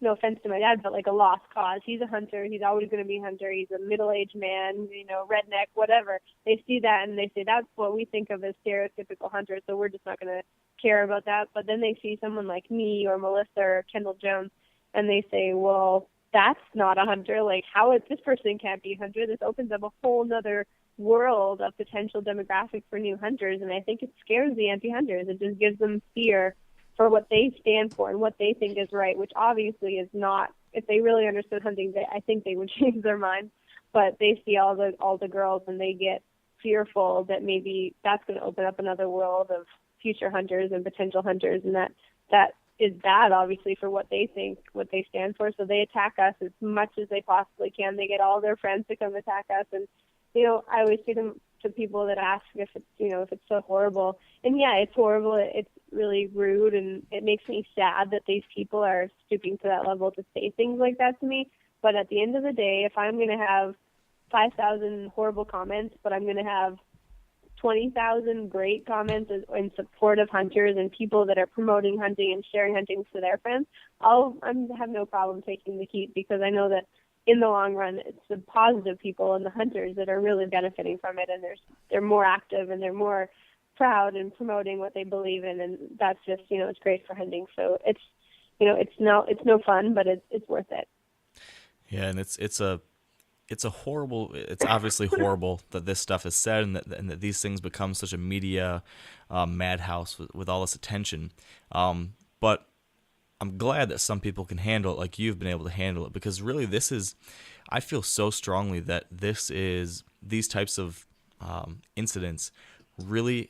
no offense to my dad, but like a lost cause. He's a hunter. He's always going to be a hunter. He's a middle-aged man, redneck, whatever. They see that and they say, that's what we think of as stereotypical hunters, so we're just not going to care about that. But then they see someone like me or Melissa or Kendall Jones, and they say, well, that's not a hunter. Like, how is this person can't be a hunter? This opens up a whole other world of potential demographic for new hunters, and I think it scares the anti-hunters. It just gives them fear for what they stand for and what they think is right, which obviously is not. If they really understood hunting, I think they would change their mind. But they see all the girls and they get fearful that maybe that's going to open up another world of future hunters and potential hunters, and that is bad, obviously, for what they think, what they stand for. So they attack us as much as they possibly can. They get all their friends to come attack us, and I always say to people that ask if it's if it's so horrible, and yeah, it's horrible. It's really rude, and it makes me sad that these people are stooping to that level to say things like that to me. But at the end of the day, if I'm going to have 5,000 horrible comments, but I'm going to have 20,000 great comments in support of hunters and people that are promoting hunting and sharing hunting to their friends, I have no problem taking the heat, because I know that in the long run, it's the positive people and the hunters that are really benefiting from it, and they're more active and they're more proud in promoting what they believe in, and that's just it's great for hunting. So it's it's no fun, but it's worth it. Yeah, and it's obviously horrible that this stuff is said and that these things become such a media madhouse with all this attention. But I'm glad that some people can handle it like you've been able to handle it, because really I feel so strongly that these types of incidents really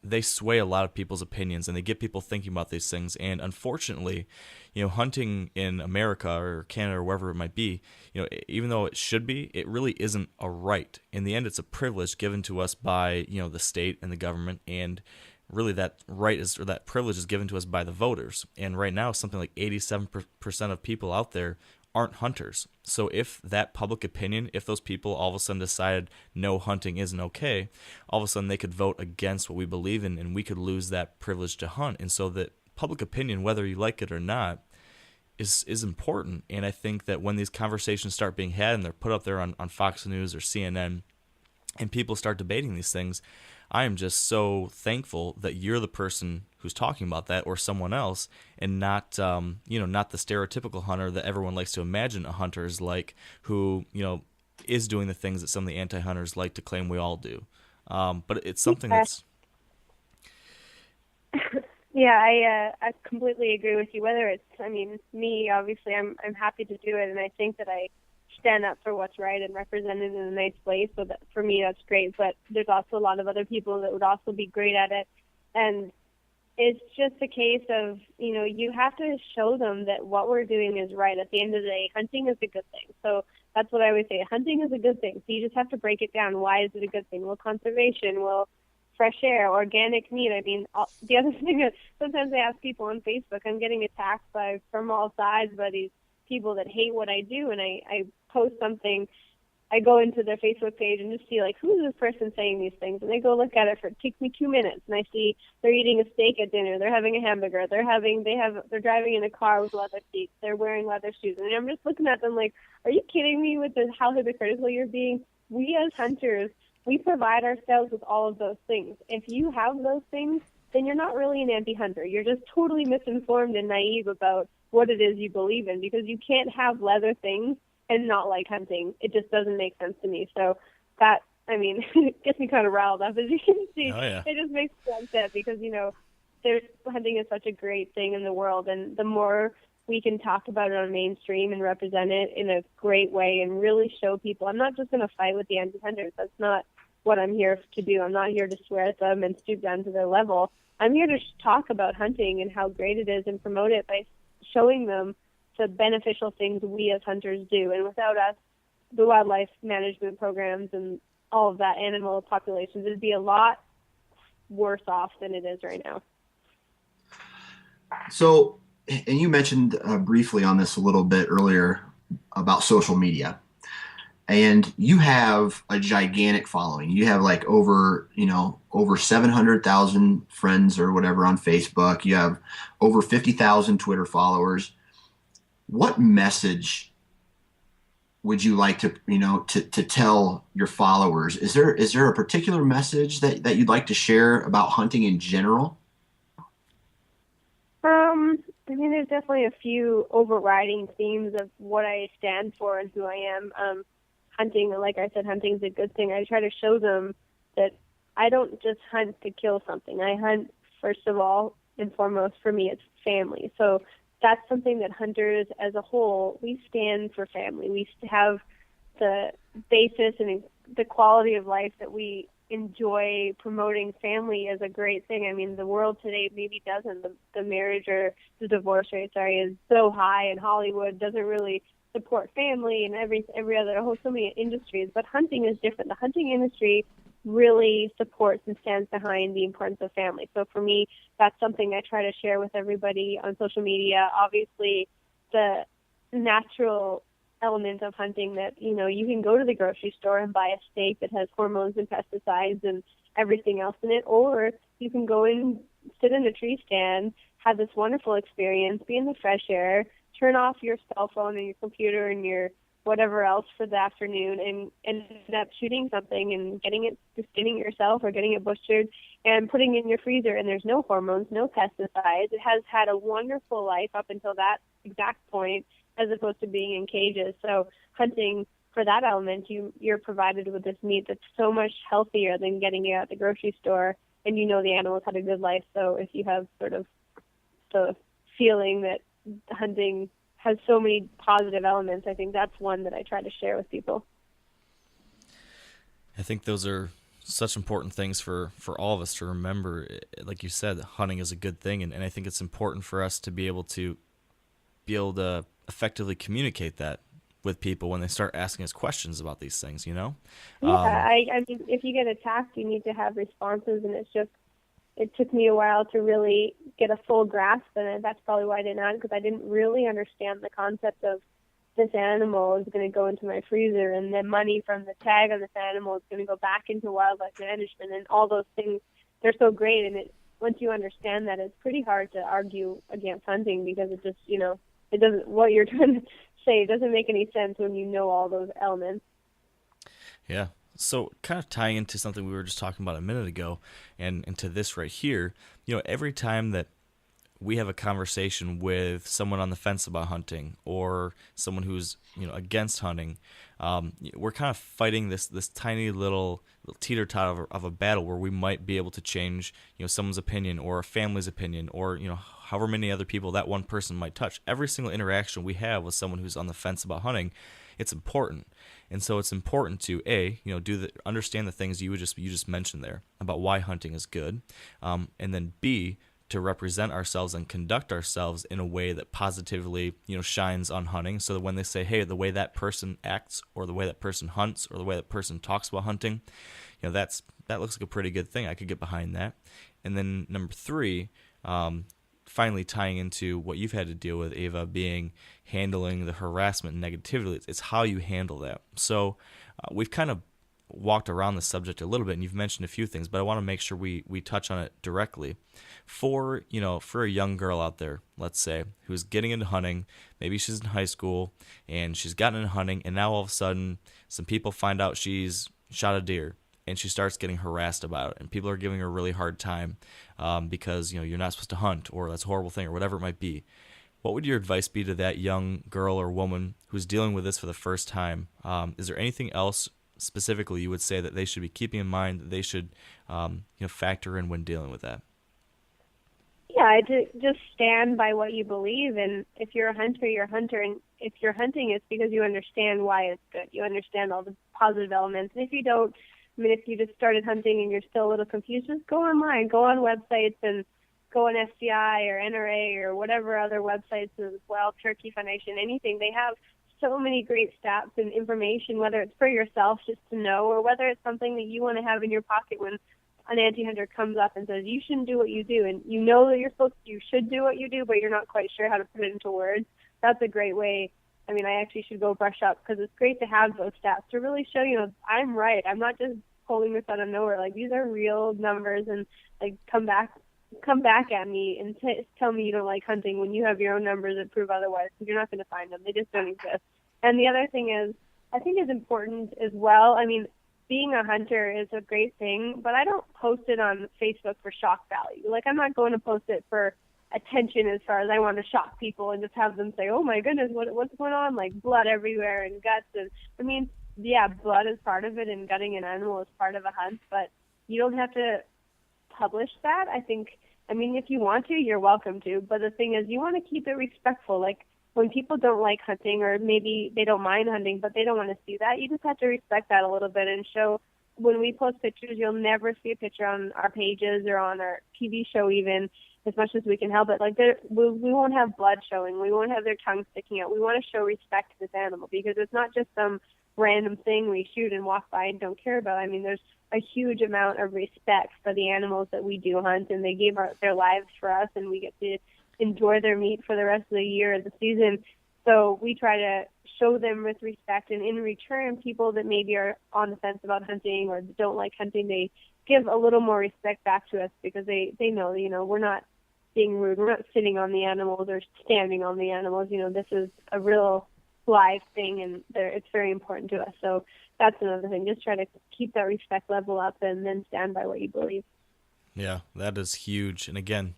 they sway a lot of people's opinions, and they get people thinking about these things. And unfortunately, hunting in America or Canada or wherever it might be, even though it should be, it really isn't a right. In the end, it's a privilege given to us by, the state and the government, and really that that privilege is given to us by the voters. And right now, something like 87% of people out there aren't hunters. So if that public opinion, if those people all of a sudden decided no, hunting isn't okay, all of a sudden they could vote against what we believe in, and we could lose that privilege to hunt. And so that public opinion, whether you like it or not, is important. And I think that when these conversations start being had and they're put up there on Fox News or CNN, and people start debating these things, I am just so thankful that you're the person who's talking about that, or someone else, and not not the stereotypical hunter that everyone likes to imagine a hunter is like, who is doing the things that some of the anti-hunters like to claim we all do. But it's something that's Yeah, I completely agree with you. Whether it's me, obviously I'm happy to do it, and I think that I stand up for what's right and represent it in a nice way. So that for me, that's great. But there's also a lot of other people that would also be great at it. And it's just a case of, you have to show them that what we're doing is right. At the end of the day, hunting is a good thing. So that's what I always say. Hunting is a good thing. So you just have to break it down. Why is it a good thing? Well, conservation, well, fresh air, organic meat. The other thing is sometimes I ask people on Facebook, I'm getting attacked from all sides by these people that hate what I do, and I post something I go into their Facebook page and just see, like, who is this person saying these things? And I go look at it for, it takes me 2 minutes, and I see they're eating a steak at dinner, they're having a hamburger, they're driving in a car with leather seats, they're wearing leather shoes. And I'm just looking at them like, are you kidding me with this, how hypocritical you're being? We as hunters, we provide ourselves with all of those things. If you have those things, then you're not really an anti-hunter. You're just totally misinformed and naive about what it is you believe in, because you can't have leather things and not like hunting. It just doesn't make sense to me. So that, I mean, it gets me kind of riled up, as you can see. Oh, yeah. It just makes me upset because, hunting is such a great thing in the world, and the more we can talk about it on mainstream and represent it in a great way and really show people, I'm not just going to fight with the anti-hunters. That's not what I'm here to do. I'm not here to swear at them and stoop down to their level. I'm here to talk about hunting and how great it is and promote it by showing them the beneficial things we as hunters do. And without us, the wildlife management programs and all of that, animal populations, it'd be a lot worse off than it is right now. So, and you mentioned briefly on this a little bit earlier about social media, and you have a gigantic following. You have like over 700,000 friends or whatever on Facebook. You have over 50,000 Twitter followers. What message would you like to tell your followers? Is there a particular message that you'd like to share about hunting in general? I mean, there's definitely a few overriding themes of what I stand for and who I am. Hunting, like I said, hunting is a good thing. I try to show them that I don't just hunt to kill something. I hunt, first of all and foremost, for me, it's family. So that's something that hunters as a whole, we stand for family. We have the basis and the quality of life that we enjoy promoting. Family is a great thing. I mean, the world today maybe doesn't. The marriage or the divorce rate, is so high, and Hollywood doesn't really support family and every other, so many industries. But hunting is different. The hunting industry really supports and stands behind the importance of family. So for me, that's something I try to share with everybody on social media. Obviously, the natural element of hunting that, you can go to the grocery store and buy a steak that has hormones and pesticides and everything else in it, or you can go and sit in a tree stand, have this wonderful experience, be in the fresh air, turn off your cell phone and your computer and your whatever else for the afternoon, and end up shooting something and getting it, skinning it yourself or getting it butchered and putting it in your freezer, and there's no hormones, no pesticides. It has had a wonderful life up until that exact point, as opposed to being in cages. So hunting, for that element, you're provided with this meat that's so much healthier than getting it at the grocery store, and the animals had a good life. So if you have sort of the feeling that hunting has so many positive elements, I think that's one that I try to share with people. I think those are such important things for all of us to remember. Like you said, hunting is a good thing, and I think it's important for us to be able to effectively communicate that with people when they start asking us questions about these things, Yeah, I mean, if you get attacked, you need to have responses, and it took me a while to really get a full grasp, and that's probably why I didn't hunt, because I didn't really understand the concept of this animal is going to go into my freezer, and the money from the tag on this animal is going to go back into wildlife management, and all those things, they're so great, and once you understand that, it's pretty hard to argue against hunting, because it just, it doesn't, what you're trying to say, it doesn't make any sense when you know all those elements. Yeah. So kind of tying into something we were just talking about a minute ago and to this right here, every time that we have a conversation with someone on the fence about hunting or someone who's, against hunting, we're kind of fighting this tiny little teeter-totter of a battle where we might be able to change, someone's opinion or a family's opinion or, however many other people that one person might touch. Every single interaction we have with someone who's on the fence about hunting, it's important. And so it's important to understand the things you just mentioned there about why hunting is good, and then B, to represent ourselves and conduct ourselves in a way that positively shines on hunting, so that when they say, hey, the way that person acts or the way that person hunts or the way that person talks about hunting, that looks like a pretty good thing. I could get behind that. And then number 3, finally tying into what you've had to deal with, Eva, being handling the harassment and negativity. It's how you handle that. So we've kind of walked around the subject a little bit, and you've mentioned a few things, but I want to make sure we touch on it directly. For a young girl out there, let's say, who's getting into hunting, maybe she's in high school and she's gotten into hunting, and now all of a sudden some people find out she's shot a deer, and she starts getting harassed about it, and people are giving her a really hard time because you're not supposed to hunt, or that's a horrible thing, or whatever it might be. What would your advice be to that young girl or woman who's dealing with this for the first time? Is there anything else specifically you would say that they should be keeping in mind, that they should factor in when dealing with that? Yeah, just stand by what you believe, and if you're a hunter, you're a hunter, and if you're hunting, it's because you understand why it's good. You understand all the positive elements, and if you don't, if you just started hunting and you're still a little confused, just go online, go on websites, and go on SCI or NRA or whatever other websites as well, Turkey Foundation, anything. They have so many great stats and information, whether it's for yourself just to know, or whether it's something that you want to have in your pocket when an anti-hunter comes up and says, you shouldn't do what you do, and you know that you should do what you do, but you're not quite sure how to put it into words. That's a great way. I actually should go brush up, because it's great to have those stats to really show, I'm right. I'm not just pulling this out of nowhere. Like, these are real numbers, and come back at me and tell me you don't like hunting when you have your own numbers that prove otherwise, because you're not going to find them. They just don't exist. And the other thing is, I think is important as well. Being a hunter is a great thing, but I don't post it on Facebook for shock value. I'm not going to post it for attention as far as I want to shock people and just have them say, oh my goodness, what's going on? Like blood everywhere and guts. And yeah, blood is part of it, and gutting an animal is part of a hunt, but you don't have to publish that. If you want to, you're welcome to, but the thing is, you want to keep it respectful. When people don't like hunting, or maybe they don't mind hunting, but they don't want to see that, you just have to respect that a little bit and show. When we post pictures, you'll never see a picture on our pages or on our TV show, even as much as we can help it. We won't have blood showing. We won't have their tongue sticking out. We want to show respect to this animal, because it's not just some random thing we shoot and walk by and don't care about. There's a huge amount of respect for the animals that we do hunt, and they gave their lives for us, and we get to enjoy their meat for the rest of the year of the season. So we try to show them with respect, and in return, people that maybe are on the fence about hunting or don't like hunting, they give a little more respect back to us, because they know, we're not being rude. We're not sitting on the animals or standing on the animals. This is a real live thing, and it's very important to us. So that's another thing. Just try to keep that respect level up, and then stand by what you believe. Yeah, that is huge. And again,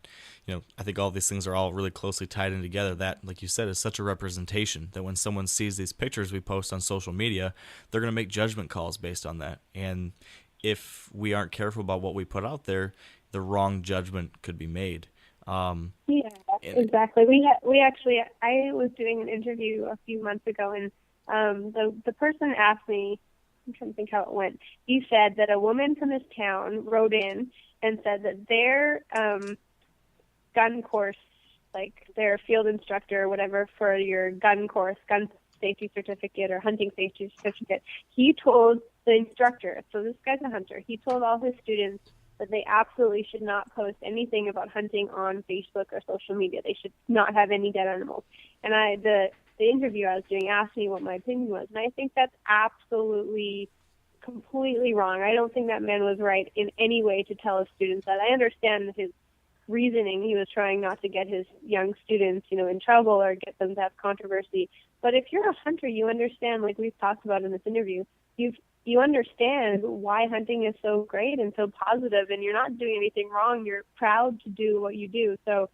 I think all these things are all really closely tied in together. That, like you said, is such a representation that when someone sees these pictures we post on social media, they're going to make judgment calls based on that. And if we aren't careful about what we put out there, the wrong judgment could be made. Yeah, exactly. We actually, I was doing an interview a few months ago, and the person asked me, I'm trying to think how it went. He said that a woman from his town wrote in and said that their gun course, their field instructor or whatever for your gun course, gun safety certificate or hunting safety certificate, he told the instructor, so this guy's a hunter, he told all his students that they absolutely should not post anything about hunting on Facebook or social media. They should not have any dead animals. And the interview I was doing asked me what my opinion was, and I think that's absolutely completely wrong. I don't think that man was right in any way to tell his students that. I understand his reasoning. He was trying not to get his young students, in trouble or get them to have controversy. But if you're a hunter, you understand, like we've talked about in this interview, you understand why hunting is so great and so positive, and you're not doing anything wrong. You're proud to do what you do. So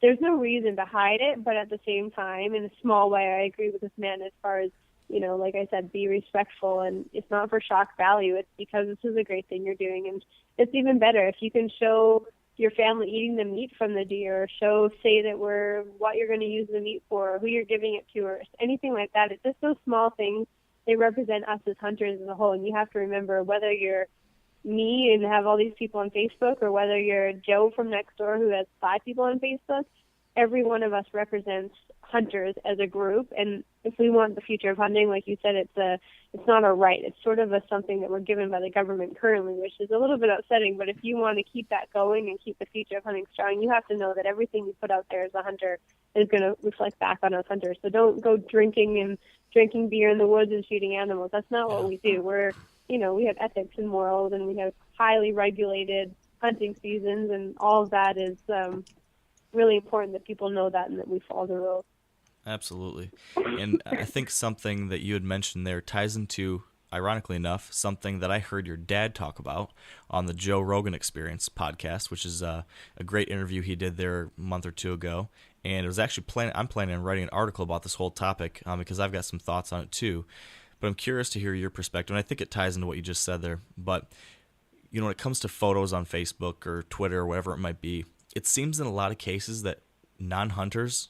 there's no reason to hide it, but at the same time, in a small way, I agree with this man as far as, like I said, be respectful, and it's not for shock value. It's because this is a great thing you're doing, and it's even better if you can show your family eating the meat from the deer, or say that what you're going to use the meat for, or who you're giving it to, or anything like that. It's just those small things. They represent us as hunters as a whole, and you have to remember, whether you're me and have all these people on Facebook, or whether you're Joe from next door who has 5 people on Facebook, every one of us represents hunters as a group, and if we want the future of hunting, like you said, it's not a right. It's sort of something that we're given by the government currently, which is a little bit upsetting. But if you want to keep that going and keep the future of hunting strong, you have to know that everything you put out there as a hunter is going to reflect back on us hunters. So don't go drinking beer in the woods and shooting animals. That's not what we do. We have ethics and morals, and we have highly regulated hunting seasons, and all of that is really important that people know that and that we follow the rules. Absolutely. And I think something that you had mentioned there ties into, ironically enough, something that I heard your dad talk about on the Joe Rogan Experience podcast, which is a great interview he did there a month or two ago. And it was actually I'm planning on writing an article about this whole topic because I've got some thoughts on it too. But I'm curious to hear your perspective, and I think it ties into what you just said there. But when it comes to photos on Facebook or Twitter or whatever it might be, it seems in a lot of cases that non-hunters,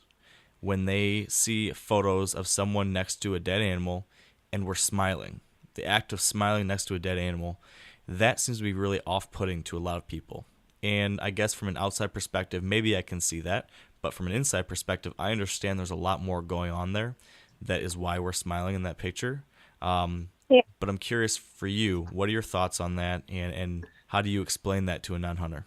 when they see photos of someone next to a dead animal and we're smiling, the act of smiling next to a dead animal, that seems to be really off-putting to a lot of people. And I guess from an outside perspective, maybe I can see that, but from an inside perspective, I understand there's a lot more going on there. That is why we're smiling in that picture. But I'm curious for you, what are your thoughts on that, and how do you explain that to a non-hunter?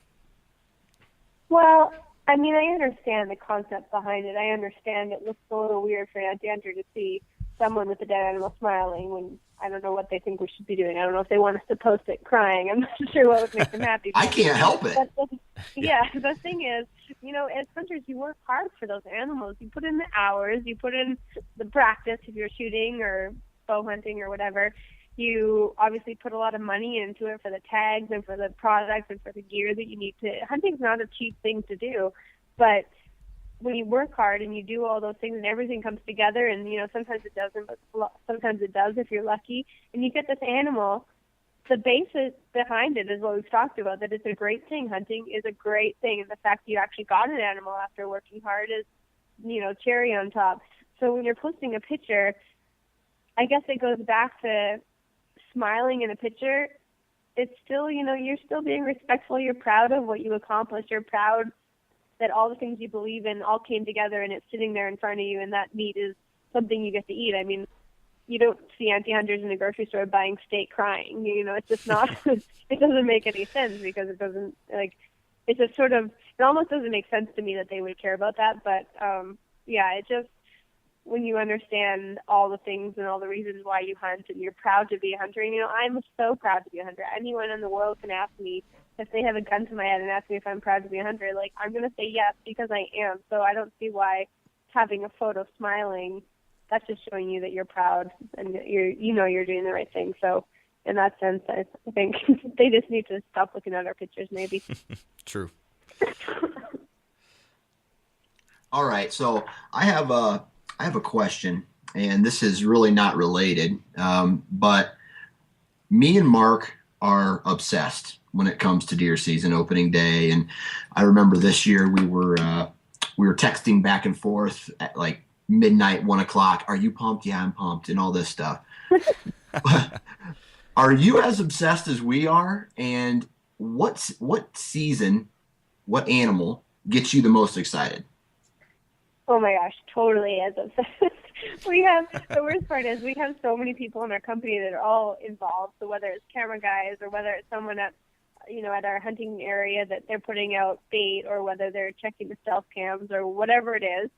Well, I understand the concept behind it. I understand it looks a little weird for an anti-hunter to see someone with a dead animal smiling when I don't know what they think we should be doing. I don't know if they want us to post it crying. I'm not sure what would make them happy. I can't help it. The thing is, as hunters, you work hard for those animals. You put in the hours, you put in the practice if you're shooting or bow hunting or whatever. You obviously put a lot of money into it for the tags and for the products and for the gear that you need to. Hunting's not a cheap thing to do, but when you work hard and you do all those things and everything comes together, and sometimes it doesn't, but sometimes it does if you're lucky, and you get this animal, the basis behind it is what we've talked about, that it's a great thing. Hunting is a great thing, and the fact that you actually got an animal after working hard is, cherry on top. So when you're posting a picture, I guess it goes back to smiling in a picture. It's still, you're still being respectful. You're proud of what you accomplished. You're proud that all the things you believe in all came together, and it's sitting there in front of you, and that meat is something you get to eat. You don't see anti-hunters in a grocery store buying steak crying. It's just not, it doesn't make any sense because it doesn't, it's just sort of, it almost doesn't make sense to me that they would care about that. But, it just, when you understand all the things and all the reasons why you hunt and you're proud to be a hunter, I'm so proud to be a hunter. Anyone in the world can ask me if they have a gun to my head and ask me if I'm proud to be a hunter. I'm going to say yes because I am. So I don't see why having a photo smiling, that's just showing you that you're proud and you're doing the right thing. So in that sense, I think they just need to stop looking at our pictures maybe. True. All right. So I have a question, and this is really not related, but me and Mark are obsessed when it comes to deer season opening day. And I remember this year we were texting back and forth at like midnight, 1 o'clock. Are you pumped? Yeah, I'm pumped, and all this stuff. Are you as obsessed as we are? And what season, what animal gets you the most excited? Oh my gosh, totally as obsessed. The worst part is we have so many people in our company that are all involved. So whether it's camera guys or whether it's someone at our hunting area that they're putting out bait, or whether they're checking the stealth cams or whatever it is,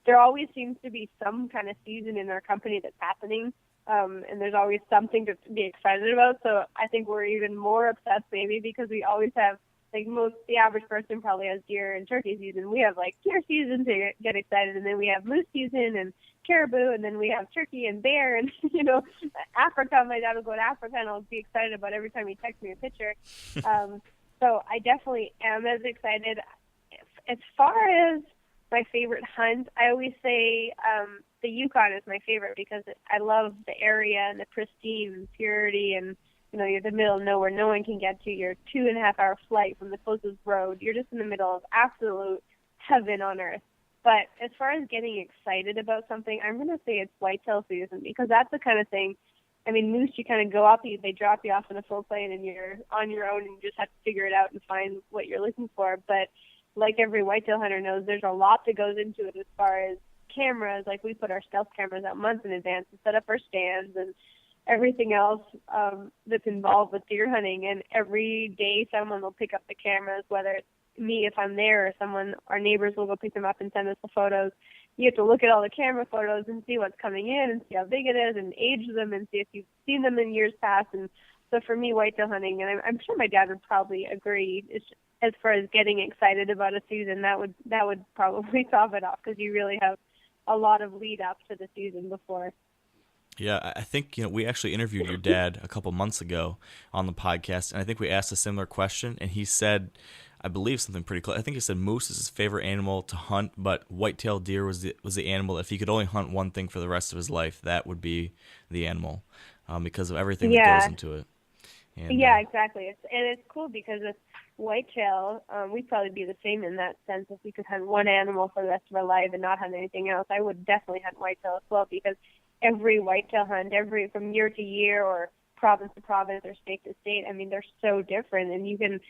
there always seems to be some kind of season in our company that's happening. And there's always something to be excited about. So I think we're even more obsessed maybe because we always have, the average person probably has deer and turkey season. We have deer season to get excited, and then we have moose season and caribou, and then we have turkey and bear, and Africa. My dad will go to Africa, and I'll be excited about every time he texts me a picture. So I definitely am as excited. As far as my favorite hunt, I always say the Yukon is my favorite because I love the area and the pristine purity, and you're in the middle of nowhere, no one can get to. You're 2.5-hour flight from the closest road. You're just in the middle of absolute heaven on earth. But as far as getting excited about something, I'm going to say it's whitetail season because that's the kind of thing. Moose, you kind of go up, they drop you off in a full plane, and you're on your own, and you just have to figure it out and find what you're looking for. But like every whitetail hunter knows, there's a lot that goes into it as far as cameras. Like we put our stealth cameras out months in advance to set up our stands and everything else that's involved with deer hunting. And every day someone will pick up the cameras, whether it's me if I'm there or someone, our neighbors will go pick them up and send us the photos. You have to look at all the camera photos and see what's coming in and see how big it is and age them and see if you've seen them in years past. And so for me, whitetail hunting, and I'm sure my dad would probably agree, as far as getting excited about a season, that would probably top it off, because you really have a lot of lead up to the season before. Yeah, I think we actually interviewed your dad a couple months ago on the podcast, and I think we asked a similar question, and he said, I believe something pretty close. I think he said moose is his favorite animal to hunt, but white-tailed deer was the animal. If he could only hunt one thing for the rest of his life, that would be the animal, because of everything that goes into it. And, exactly. It's cool because it's whitetail. We'd probably be the same in that sense. If we could hunt one animal for the rest of our life and not hunt anything else, I would definitely hunt whitetail as well, because every whitetail hunt, from year to year or province to province or state to state, I mean, they're so different, and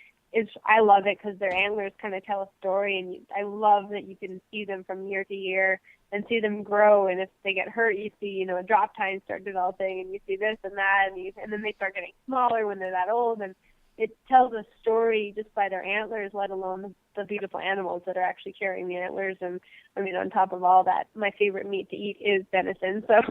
I love it because their antlers kind of tell a story, and I love that you can see them from year to year and see them grow. And if they get hurt, you see, a drop tine start developing, and you see this and that, and then they start getting smaller when they're that old. And it tells a story just by their antlers, let alone the beautiful animals that are actually carrying the antlers. And I mean, on top of all that, my favorite meat to eat is venison. So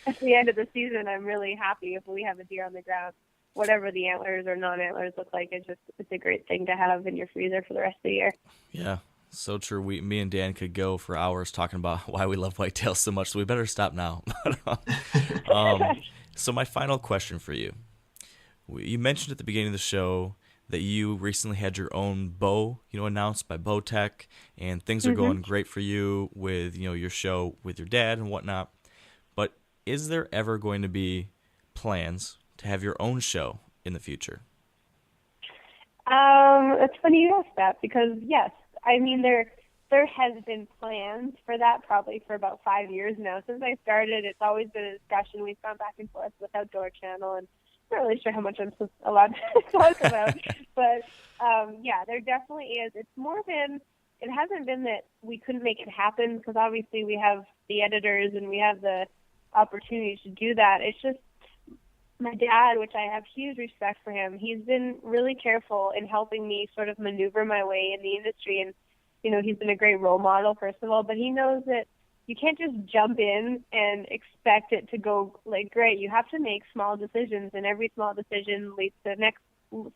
at the end of the season, I'm really happy if we have a deer on the ground. Whatever the antlers or non-antlers look like, it's a great thing to have in your freezer for the rest of the year. Yeah, so true. Me and Dan could go for hours talking about why we love whitetails so much, so we better stop now. So my final question for you. You mentioned at the beginning of the show that you recently had your own bow, announced by Bowtech, and things are going great for you with, your show with your dad and whatnot. But is there ever going to be plans to have your own show in the future? It's funny you ask that, because yes, I mean there has been plans for that probably for about 5 years now. Since I started, it's always been a discussion. We've gone back and forth with Outdoor Channel, and I'm not really sure how much I'm allowed to talk about, but there definitely is. It's more been, it hasn't been that we couldn't make it happen, because obviously we have the editors and we have the opportunity to do that. It's just my dad, which I have huge respect for him, he's been really careful in helping me sort of maneuver my way in the industry. And, he's been a great role model, first of all, but he knows that you can't just jump in and expect it to go great. You have to make small decisions, and every small decision leads to the next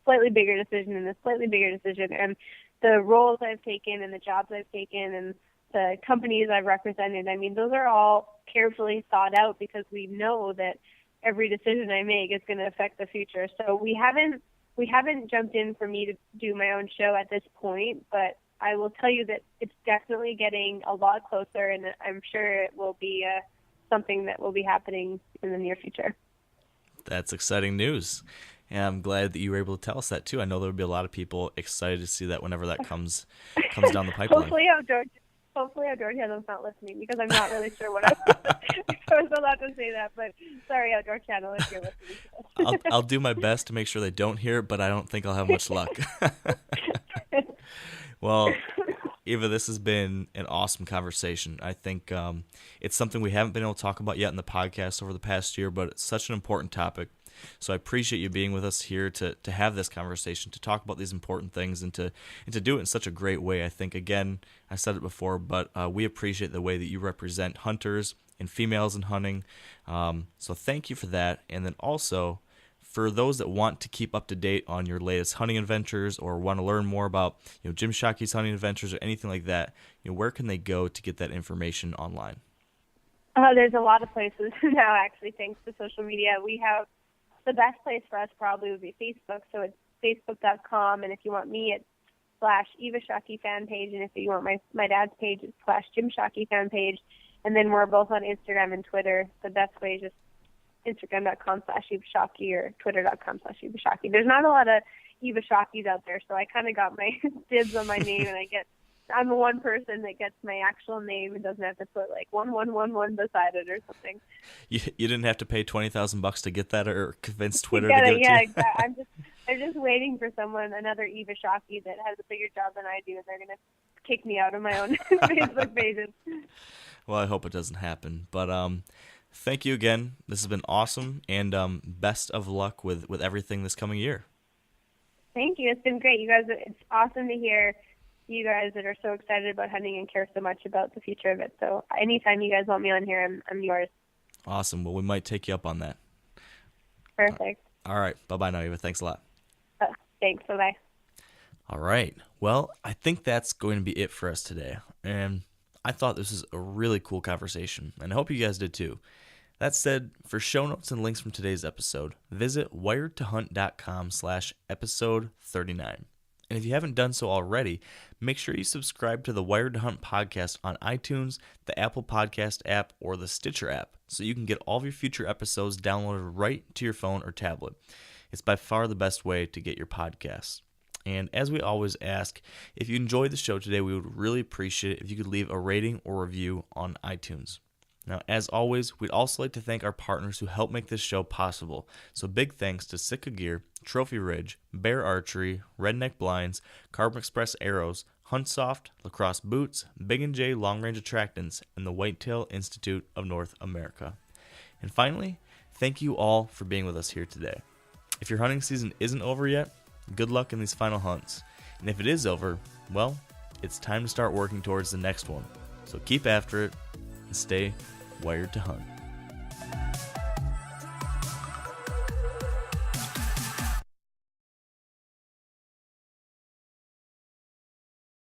slightly bigger decision and a slightly bigger decision. And the roles I've taken and the jobs I've taken and the companies I've represented, I mean, those are all carefully thought out, because we know that every decision I make is going to affect the future. So we haven't jumped in for me to do my own show at this point, but I will tell you that it's definitely getting a lot closer, and I'm sure it will be something that will be happening in the near future. That's exciting news. And I'm glad that you were able to tell us that too. I know there will be a lot of people excited to see that whenever that comes down the pipeline. Hopefully Outdoor Channel's not listening, because I'm not really sure what I was allowed to say that, but sorry, Outdoor Channel, if you're listening. I'll do my best to make sure they don't hear it, but I don't think I'll have much luck. Well, Eva, this has been an awesome conversation. I think it's something we haven't been able to talk about yet in the podcast over the past year, but it's such an important topic. So I appreciate you being with us here to have this conversation, to talk about these important things, and to do it in such a great way. I think, again, I said it before, but we appreciate the way that you represent hunters and females in hunting. So thank you for that. And then also, for those that want to keep up to date on your latest hunting adventures, or want to learn more about Jim Shockey's hunting adventures or anything like that, where can they go to get that information online? There's a lot of places now, actually, thanks to social media. We have the best place for us probably would be Facebook, so it's facebook.com, and if you want me, it's /Eva Shockey fan page, and if you want my dad's page, it's /Jim Shockey fan page, and then we're both on Instagram and Twitter. The best way is just Instagram.com/Eva Shockey or Twitter.com/Eva Shockey. There's not a lot of Eva Shockeys out there, so I kind of got my dibs on my name, and I'm the one person that gets my actual name and doesn't have to put 1111 beside it or something. You didn't have to pay $20,000 to get that, or convince Twitter to give it to you? Exactly. They're just waiting for another Eva Shockey that has a bigger job than I do, and they're going to kick me out of my own Facebook pages. Well, I hope it doesn't happen. But thank you again. This has been awesome, and best of luck with everything this coming year. Thank you. It's been great. You guys, it's awesome to hear you guys that are so excited about hunting and care so much about the future of it. So anytime you guys want me on here, I'm yours. Awesome. Well, we might take you up on that. Perfect. All right. Bye-bye now, Eva. Thanks a lot. Thanks. Bye-bye. All right. Well, I think that's going to be it for us today. And I thought this was a really cool conversation, and I hope you guys did too. That said, for show notes and links from today's episode, visit wiredtohunt.com/episode 39. And if you haven't done so already, make sure you subscribe to the Wired to Hunt podcast on iTunes, the Apple Podcast app, or the Stitcher app, so you can get all of your future episodes downloaded right to your phone or tablet. It's by far the best way to get your podcasts. And as we always ask, if you enjoyed the show today, we would really appreciate it if you could leave a rating or review on iTunes. Now, as always, we'd also like to thank our partners who help make this show possible. So big thanks to Sitka Gear, Trophy Ridge, Bear Archery, Redneck Blinds, Carbon Express Arrows, Huntsoft, Lacrosse Boots, Big & J Long Range Attractants, and the Whitetail Institute of North America. And finally, thank you all for being with us here today. If your hunting season isn't over yet, good luck in these final hunts. And if it is over, well, it's time to start working towards the next one. So keep after it and stay wired to hunt.